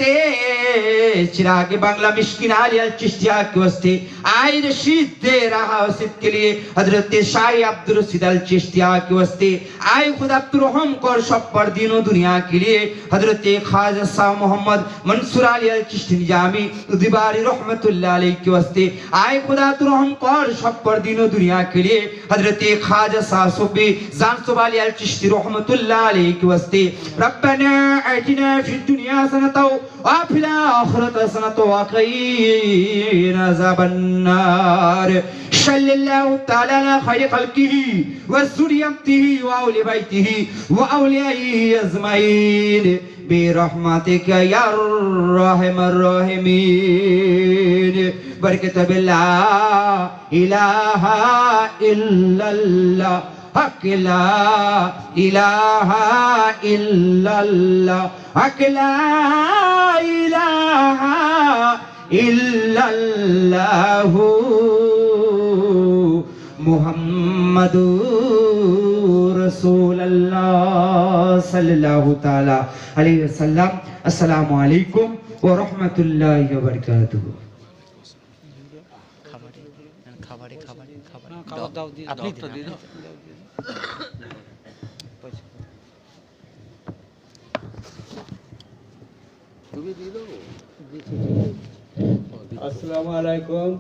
चिराग बांग्ला मिस्किन आली अल चिश्तिया की वास्ते आए रशीद दे रहा उसित के लिए हजरत शाही अब्दुल रशीद अल चिश्तिया की वास्ते आए खुदा अब्दुल रहम कर सब पर दीनों दुनिया के लिए हजरत ख्वाजा साहब मोहम्मद मंसूर अली अल चिश्ती निजामी उदिबारी रहमतुल्लाह अलैहि की वास्ते आए खुदा अब्दुल रहम कर सब पर दीनों दुनिया के लिए हजरत ख्वाजा साहब सुबी जानसुब अली अल चिश्ती रहमतुल्लाह अलैहि की वास्ते रब्बना आतिना फिद दुनिया हसनतौ व फिल आखिरति हसनतौ व क़िना अज़ाबन्नार। সাল্লাল্লাহু তাআলা আলা খায়রি খালকিহি ওয়া যুররিয়াতিহি ওয়া আহলি বাইতিহি ওয়া আউলিয়াইহি আজমাইন বিরহমাতিকা ইয়া আরহামার রাহিমিন। বরকত বিল্লাহ ইলাহা ইল্লাল্লাহ হক লা ইলাহা ইল্লাল্লাহ হক লা ইলাহা ইল্লাল্লাহু মুহাম্মাদুর রাসূলুল্লাহ সাল্লাল্লাহু তাআলা আলাইহি ওয়াসাল্লাম। আসসালামু আলাইকুম ওয়া রাহমাতুল্লাহি ওয়া বারাকাতুহু। খাবার দাও দিয়ে আপনি দাও, দিন, দিয়ে দাও। তুমি দিয়ে দাও। আসসালামু আলাইকুম।